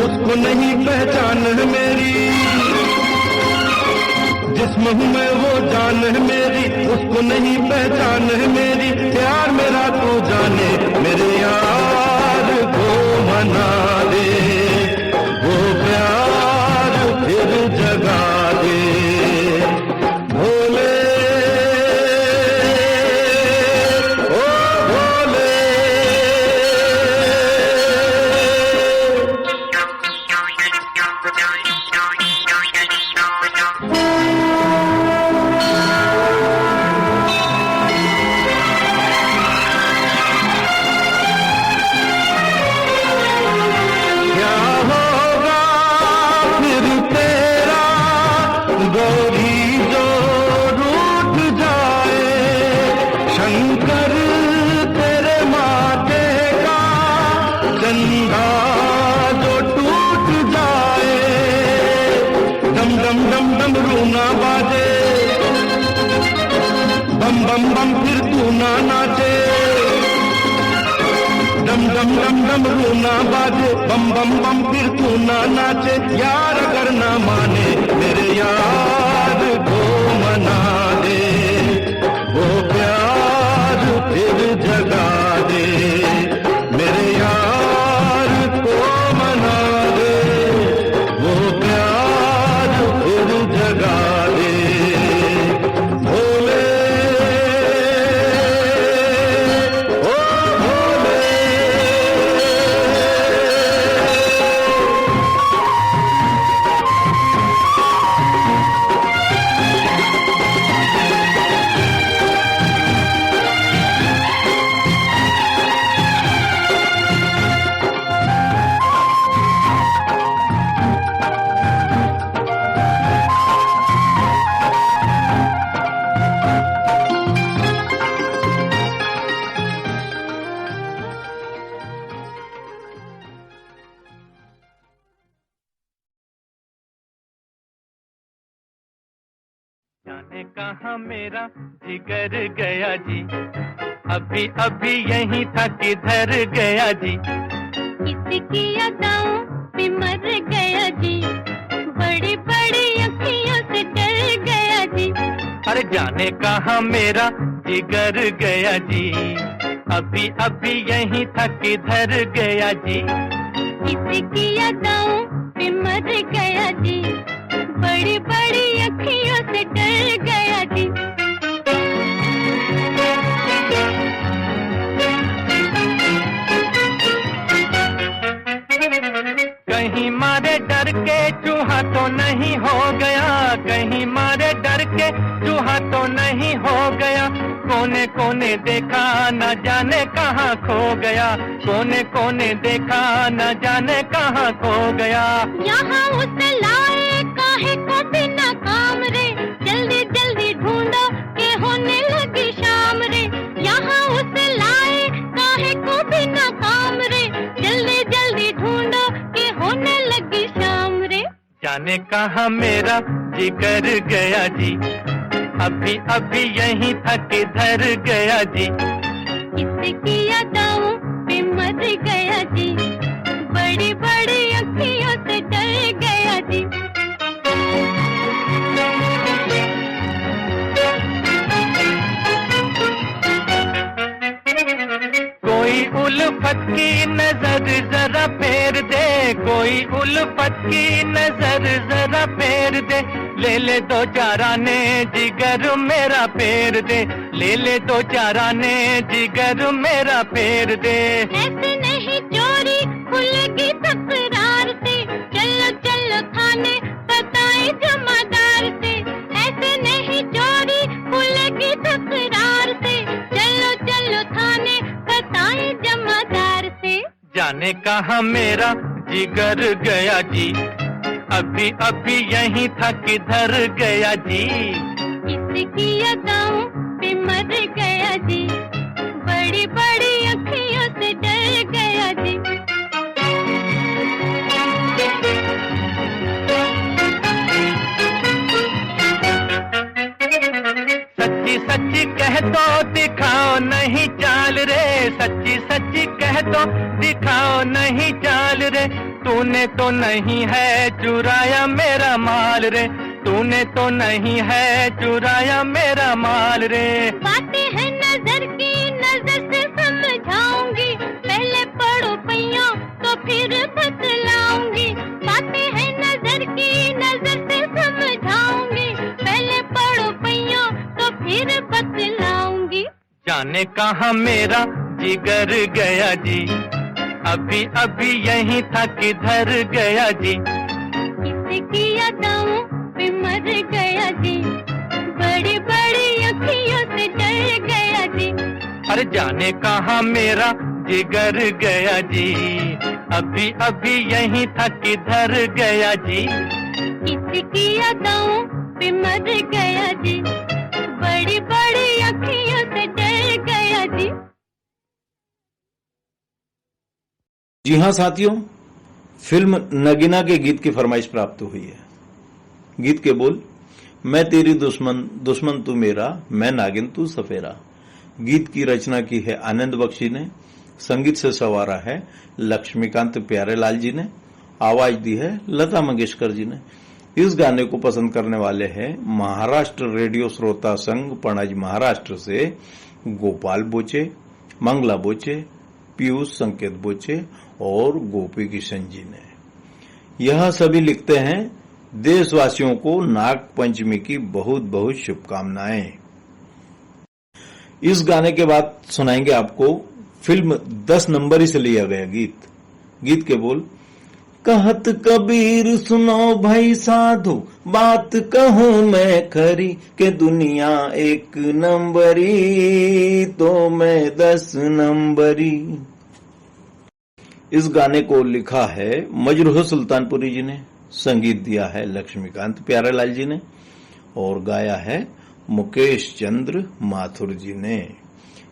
उसको नहीं पहचान है मेरी, जिस्म हूँ मैं वो जान है मेरी, उसको नहीं पहचान है मेरी। प्यार मेरा तू जाने, मेरे यार को मना दे, वो प्यार फिर जगा दे। भोले ओ भोले, डम डम डम डम रूना बाजे, बम बम बम फिर तू ना नाचे। डम डम डम डम रूना बाजे, बम बम बम फिर तू ना नाचे। यार अगर ना माने मेरे यार को मना दे, वो प्यार फिर जगा दे। मेरे यार को मना दे, वो प्यार फिर जगा दे। भोले ओ भोले, जाने कहाँ मेरा जिगर गया जी, अभी अभी यहीं था किधर गया जी। किसकी अदाओं पे मर गया जी, बड़ी बड़ी अखियों से डर गया जी। अरे जाने कहाँ मेरा जिगर गया जी, अभी अभी यहीं था किधर गया जी। किसकी अदाओं पे मर गया जी, बड़ी बड़ी अखियों से डर गया जी। कहीं मारे डर के चूहा तो नहीं हो गया, कहीं मारे डर के चूहा तो नहीं हो गया। कोने कोने देखा न जाने कहाँ खो गया, कोने कोने देखा न जाने कहाँ खो गया। यहाँ उसे लाए काहे को बिना काम रे, जल्दी जल्दी ढूंढो के होने लगी शाम रे। यहाँ उसे लाए काहे को बिना काम रे, जल्दी जल्दी ढूंढो के होने लगी शाम रे। जाने कहाँ मेरा जिगर गया जी, अभी अभी यहीं था किधर गया जी। किसकी अदाओं पे मर गया जी, बड़ी बड़ी अखियों से डर गया जी। कोई उल्फत की नजर जरा फेर दे, कोई उल्फत की नजर जरा फेर दे। ले ले दो चाराने जिगर मेरा फेर दे, ले ले दो चाराने जिगर मेरा फेर दे। ऐसे नहीं चोरी खुलेगी तकरार से, चलो चलो थाने बताए जमादार से। ऐसे नहीं चोरी खुलेगी तकरार से, चलो चलो थाने बताए जमादार से। जाने कहाँ मेरा जिगर गया जी, अभी अभी यहीं था किधर गया जी। किसकी अदाओं पे मर गया जी, बड़ी बड़ी अखियों से डर गया जी। सच्ची सच्ची कह दो दिखाओ नहीं चाल रे, सच्ची सच्ची कह दो दिखाओ नहीं चाल रे। तूने तो नहीं है चुराया मेरा माल रे, तूने तो नहीं है चुराया मेरा माल रे। बातें हैं नजर की, नजर से समझाऊंगी, पहले पढ़ो पैया तो फिर बतलाऊंगी। बातें हैं नजर की, नजर से समझाऊंगी, पहले पढ़ो पैया तो फिर बतलाऊंगी। जाने कहाँ मेरा जिगर गया जी, अभी अभी यहीं था किधर गया जी। किसकी अदाओं पे मर गया जी, बड़ी बड़ी अखियों से डर गया जी। अरे जाने कहाँ मेरा जिगर गया जी, अभी अभी यहीं था किधर गया जी। किसकी अदाओं पे मर गया जी, बड़ी बड़ी अखियों से डर गया जी। जी हाँ साथियों, फिल्म नगीना के गीत की फरमाइश प्राप्त हुई है। गीत के बोल, मैं तेरी दुश्मन दुश्मन तू मेरा, मैं नागिन तू सफेरा। गीत की रचना की है आनंद बख्शी ने, संगीत से संवारा है लक्ष्मीकांत प्यारेलाल जी ने, आवाज दी है लता मंगेशकर जी ने। इस गाने को पसंद करने वाले हैं महाराष्ट्र रेडियो श्रोता संघ पणाजी महाराष्ट्र से गोपाल बोचे, मंगला बोचे, पीयूष संकेत बोचे और गोपी किशन जी ने। यह सभी लिखते हैं देशवासियों को नाग पंचमी की बहुत बहुत शुभकामनाएं। इस गाने के बाद सुनाएंगे आपको फिल्म 10 नंबरी से लिया गया गीत। गीत के बोल, कहत कबीर सुनो भाई साधु, बात कहूं मैं खरी, के दुनिया 1 नंबरी तो मैं 10 नंबरी। इस गाने को लिखा है मजरूह सुल्तानपुरी जी ने, संगीत दिया है लक्ष्मीकांत प्यारेलाल जी ने और गाया है मुकेश चंद्र माथुर जी ने।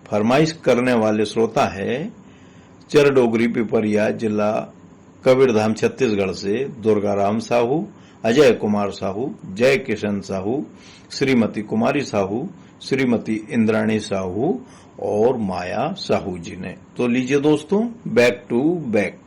फरमाइश करने वाले श्रोता है चरडोगरी पिपरिया, जिला कबीरधाम, छत्तीसगढ़ से दुर्गाराम साहू, अजय कुमार साहू, जय किशन साहू, श्रीमती कुमारी साहू, श्रीमती इंद्राणी साहू और माया साहू जी ने। तो लीजिए दोस्तों, बैक टू बैक।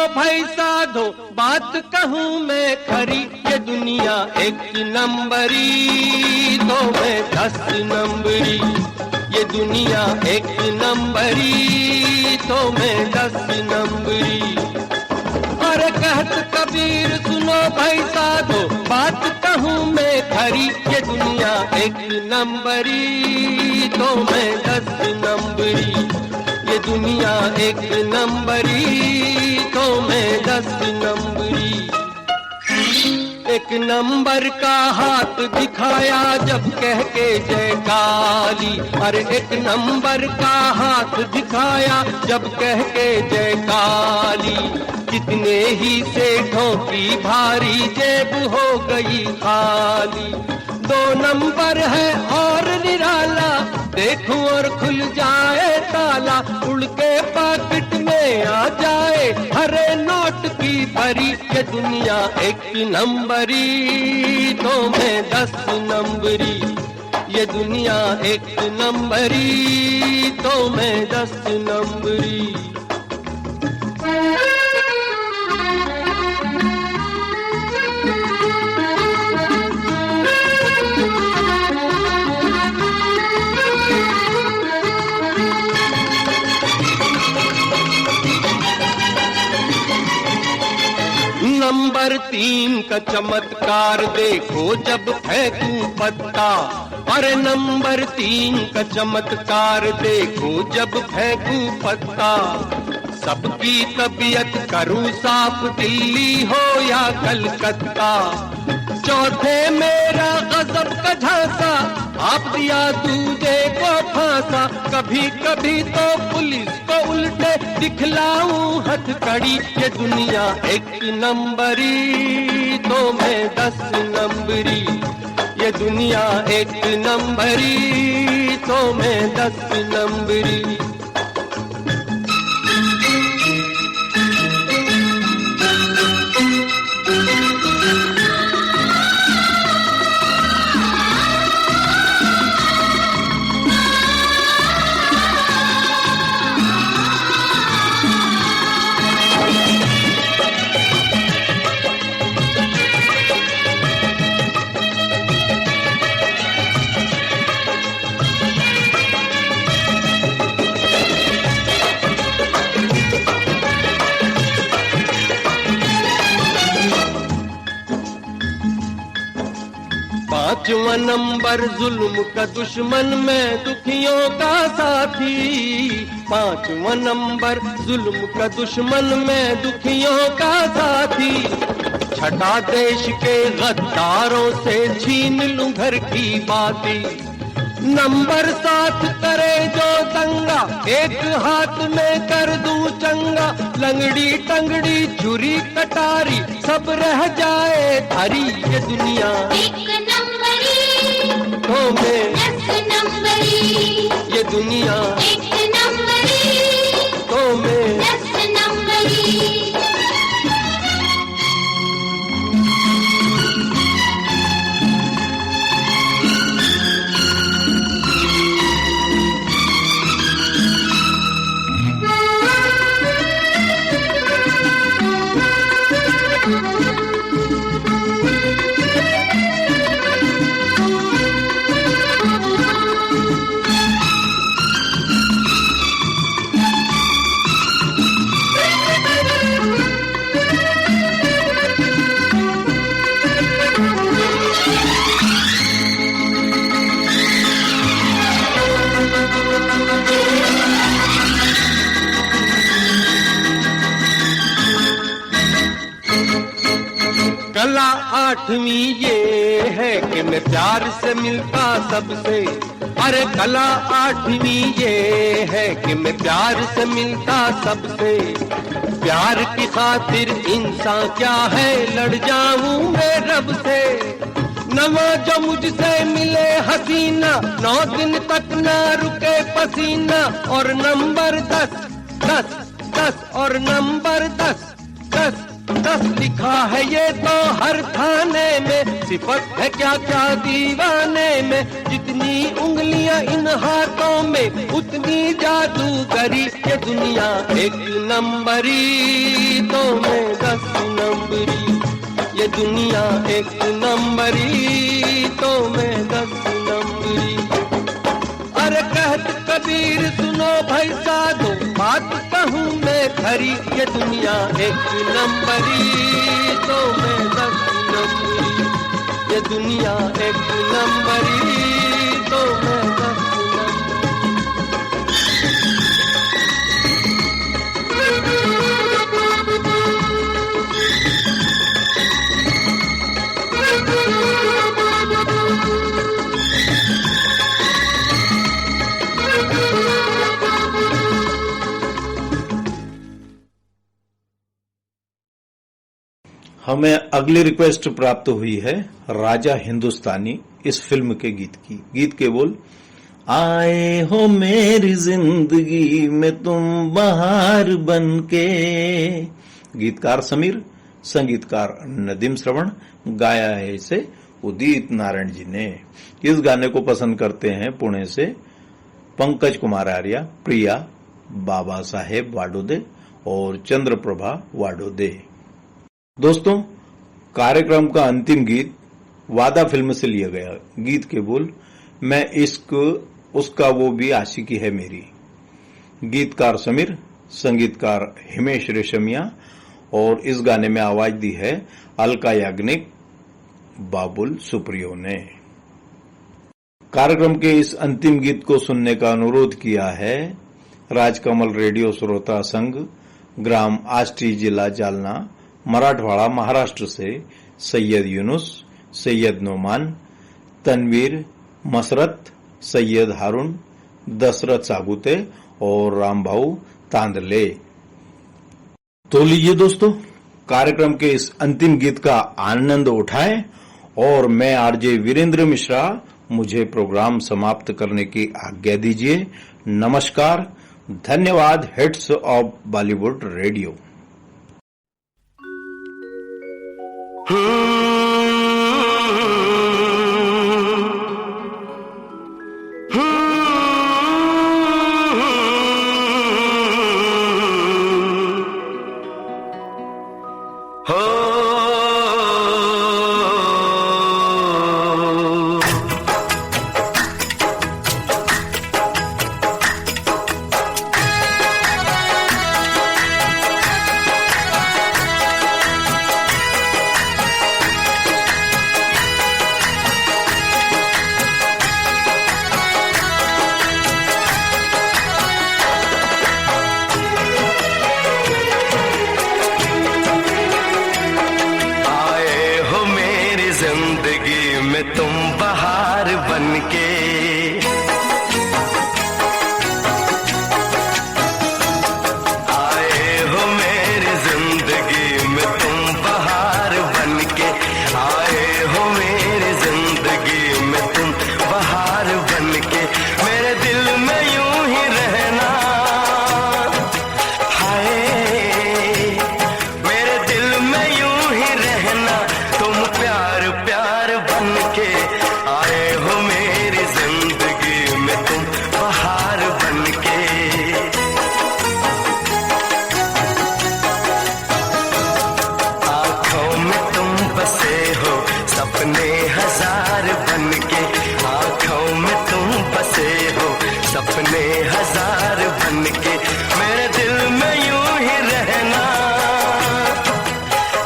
भाई साधो बात कहूँ मैं खरी, ये दुनिया एक नंबरी तो मैं 10 नंबरी, ये दुनिया एक नंबरी तो मैं 10 नंबरी। अरे कहत कबीर सुनो भाई साधो बात कहूँ मैं खरी, ये दुनिया एक नंबरी तो मैं 10 नंबरी, ये दुनिया एक नंबरी तो मैं 10 नंबरी। एक नंबर का हाथ दिखाया जब कह के जय काली, अरे एक नंबर का हाथ दिखाया जब कह के जय काली, कितने ही सेठों की भारी जेब हो गई खाली। 2 नंबर है और निराला, देखूं और खुल जाए ताला, उड़ के पॉकेट में आ जाए हरे नोट की भरी, ये दुनिया एक नंबरी तो मैं 10 नंबरी, ये दुनिया एक नंबरी तो मैं 10 नंबरी। नंबर 3 का चमत्कार देखो जब फेंकूं पत्ता, अरे नंबर 3 का चमत्कार देखो जब फेंकूं पत्ता, सबकी तबीयत करूं साफ दिल्ली हो या कलकत्ता। चौथे मेरा गजब का झांसा, आप दिया दूधे को फांसा, कभी कभी तो पुलिस को उल्टे दिखलाऊं हथकड़ी, ये दुनिया एक नंबरी तो मैं 10 नंबरी, ये दुनिया एक नंबरी तो मैं 10 नंबरी। पांचवा नंबर जुल्म का दुश्मन में दुखियों का साथी, पांचवा नंबर जुल्म का दुश्मन में दुखियों का साथी, छठा देश के गद्दारों से छीन लूं घर की बाती। नंबर 7 करे जो दंगा, एक हाथ में कर दूं चंगा, लंगड़ी टंगड़ी छुरी कटारी सब रह जाए धरी, ये दुनिया एक नंबरी तो मैं 10 नंबरी, ये दुनिया एक नंबरी तो मैं 10 नंबरी। कला 8वीं ये है कि मैं प्यार से मिलता सबसे, अरे कला 8वीं ये है कि मैं प्यार से मिलता सबसे। प्यार की खातिर इंसान क्या है लड़ जाऊं मैं रब से, नवा जो मुझसे मिले हसीना 9 दिन तक ना रुके पसीना। और नंबर 10 10 10 और नंबर 10 10 दस लिखा है ये तो हर थाने में, सिफत है क्या क्या दीवाने में, जितनी उंगलियां इन हाथों में उतनी जादूगरी, ये दुनिया एक नंबरी तो मैं 10 नंबरी, ये दुनिया एक नंबरी तो मैं 10 नंबरी। अरे कहत कबीर सुनो भाई साधो, बात कहूँ मैं खरी, ये दुनिया एक नंबरी तो मैं 10 नंबरी, ये दुनिया एक नंबरी तो मैं 10 हमें अगली रिक्वेस्ट प्राप्त हुई है राजा हिंदुस्तानी इस फिल्म के गीत की। गीत के बोल, आए हो मेरी जिंदगी में तुम बहार बनके। गीतकार समीर, संगीतकार नदीम श्रवण, गाया है इसे उदित नारायण जी ने। इस गाने को पसंद करते हैं पुणे से पंकज कुमार आर्या, प्रिया, बाबा साहेब वाडोदे और चंद्रप्रभा वाडोदे। दोस्तों, कार्यक्रम का अंतिम गीत वादा फिल्म से लिया गया। गीत के बोल, मैं इश्क उसका वो भी आशिकी है मेरी। गीतकार समीर, संगीतकार हिमेश रेशमिया और इस गाने में आवाज दी है अलका याग्निक, बाबुल सुप्रियो ने। कार्यक्रम के इस अंतिम गीत को सुनने का अनुरोध किया है राजकमल रेडियो श्रोता संघ, ग्राम आष्टी, जिला जालना, मराठवाड़ा, महाराष्ट्र से सैयद यूनुस, सैयद नोमान, तनवीर, मसरत, सैयद हारून, दशरथ साबुते और रामभाऊ तांदले। तो लीजिए दोस्तों, कार्यक्रम के इस अंतिम गीत का आनंद उठाएं और मैं आरजे वीरेंद्र मिश्रा, मुझे प्रोग्राम समाप्त करने की आज्ञा दीजिए। नमस्कार, धन्यवाद। Hits of Bollywood radio. तुम बहार बनके, आए हो मेरी जिंदगी में तुम बहार बनके, आए हो मेरी जिंदगी में तुम बहार बनके, मेरे दिल में यूं ही रहना, हाय मेरे दिल में यूं ही रहना, तुम प्यार प्यार बनके, आए हो मेरी जिंदगी में तुम बहार बनके। आंखों में तुम बसे हो सपने हजार बनके, आंखों में तुम बसे हो सपने हजार बनके, मेरे दिल में यूं ही रहना,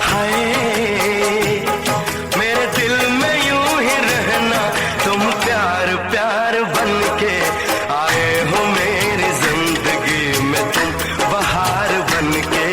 हाय मेरे दिल में यूं ही रहना, तुम प्यार प्यार बनके, आए हो मेरी जिंदगी में तुम बहार बनके।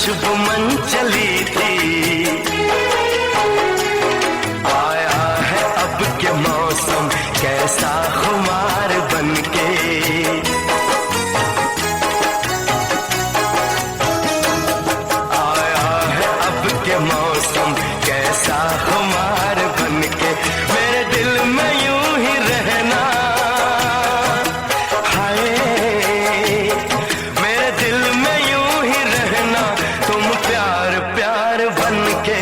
शुभ मन चली थी, आया है अब के मौसम कैसा खुमार बनके, आया है अब के मौसम कैसा खुमार बनके, मेरे दिल में यूं ही रहना, हाय मेरे दिल में यूं ही रहना, तुम प्यार प्यार बनके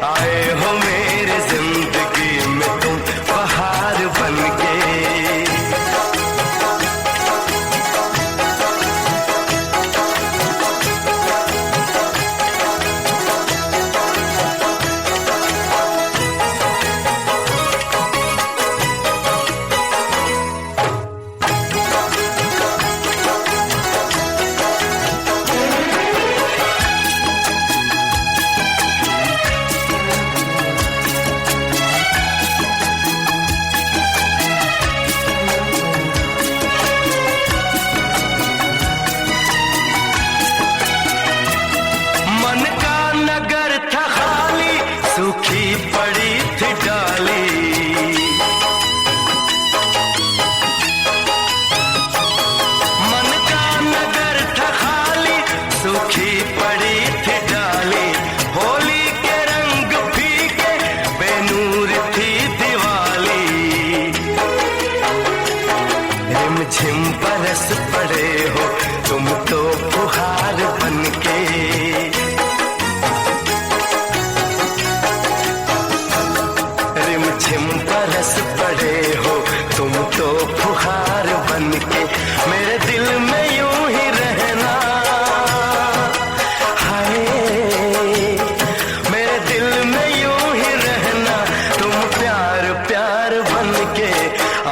आए हो मेरी जिंदगी में, तुम बहार बनके। मन का नगर था खाली, सूखी पड़ी थी डाली, मन का नगर था खाली, सूखी पड़ी थी डाली, होली के रंग फीके बेनूर थी दिवाली, रिमझिम बरस पड़े हो तुम तो फुहार बनके, रिमझिम बरस पड़े हो तुम तो फुहार बनके, मेरे दिल में यूं ही रहना, हाय मेरे दिल में यूं ही रहना, तुम प्यार प्यार बनके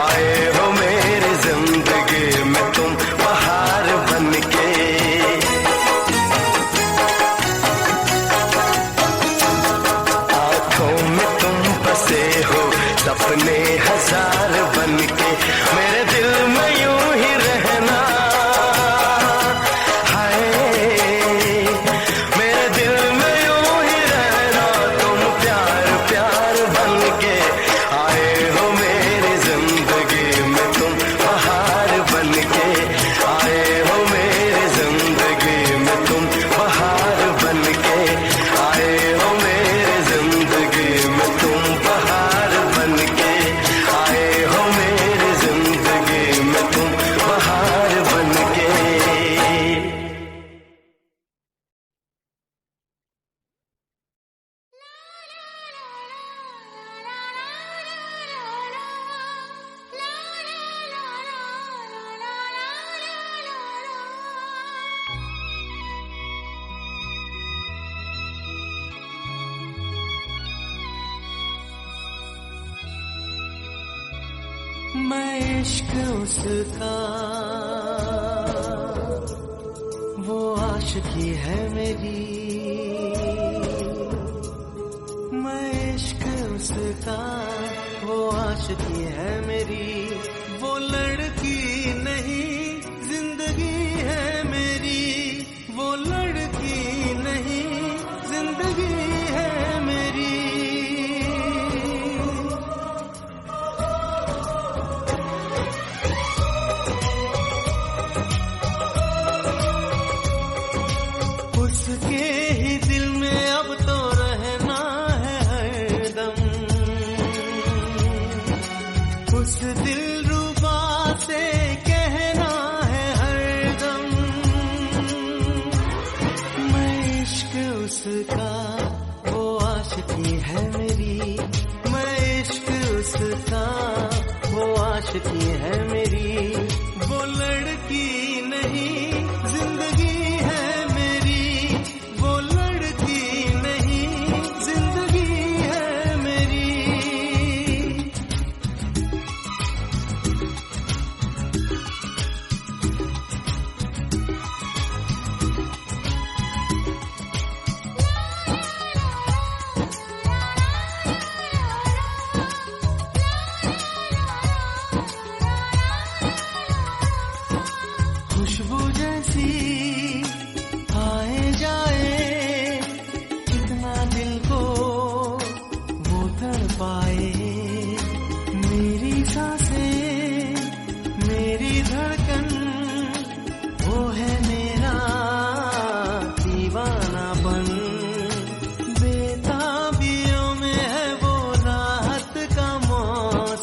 आए हो मेरी जिंदगी में, तुम बहार बनके। आंखों में तुम बसे हो सपने हजार बनके, मेरे दिल में यूं ही रहना, हाय मेरे दिल में यूं ही रहना, तुम प्यार प्यार बनके आए हो मेरी जिंदगी में, तुम बहार बनके आए हो मेरी जिंदगी में, तुम बहार बनके आए हो मेरी जिंदगी में, तुम बहार बनके आए हो मेरी जिंदगी में, तुम बहार बनके। मैं इश्क उसका, वो आशिकी है मेरी, मैं इश्क उसका, वो आशिकी है मेरी, वो लड़की नहीं जिंदगी है मेरी, वो लड़की नहीं जिंदगी है मेरी। उसके ही दिल में अब तो रहना है हरदम, उस दिलरुबा से कहना है हरदम, मैं इश्क उसका, वो आशिकी है मेरी, मैं इश्क उसका, वो आशिकी है मेरी, वो लड़की नहीं जिंदगी है मेरी, वो लड़की नहीं जिंदगी है मेरी।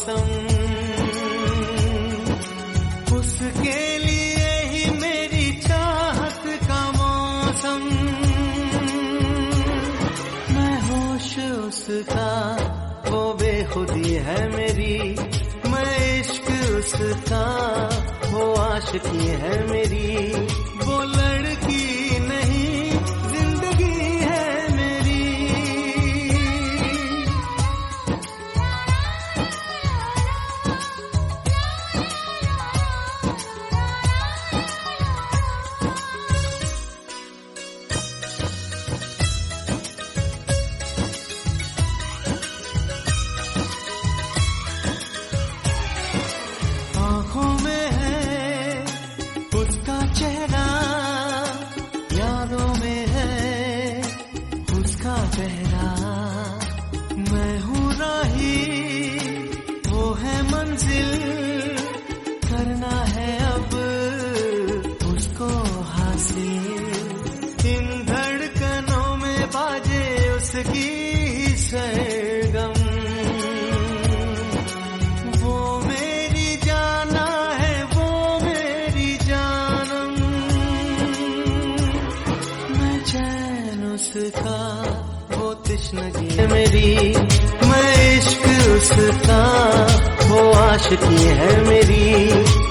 मौसम, उसके लिए ही मेरी चाहत का मौसम। मैं होश उसका, वो बेखुदी है मेरी। मैं इश्क उसका, वो आशिकी है मेरी। वो लड़की नहीं, जिंदगी है मेरी। आँखों में है उसका चेहरा, यादों में है उसका पहरा। मैं हूँ राही, वो है मंजिल। करना है अब उसको हासिल। इन धड़कनों में बाजे उसकी ही सरगम। वो मेरी जाना है, वो मेरी जानम। मैं चैन उसका, वो तृष्णगी है मेरी। मैं इश्क उसका, वो आशिकी है मेरी।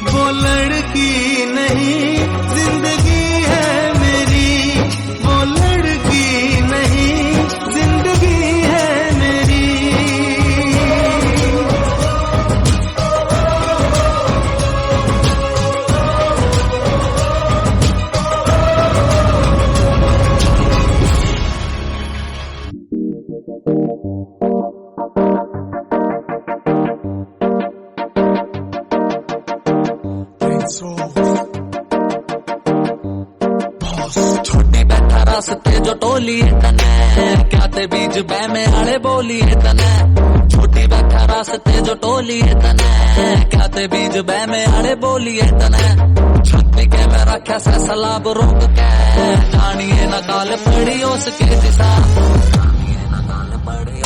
वो लड़की नहीं, जिंदगी है मेरी। वो लड़की नहीं, जिंदगी है मेरी। छोटी बैठा रास्ते जो टोली है तने, क्या ते बीज बह में आले बोली है तने। छोटी बैठा रास्ते जो टोली है तने, क्या ते बीज बह में आले बोली है तने। छत्ती के मैं रखा से सलाब रोक के, जानिए न काल पड़ी उसके दिशा। जानिए न काल पड़ी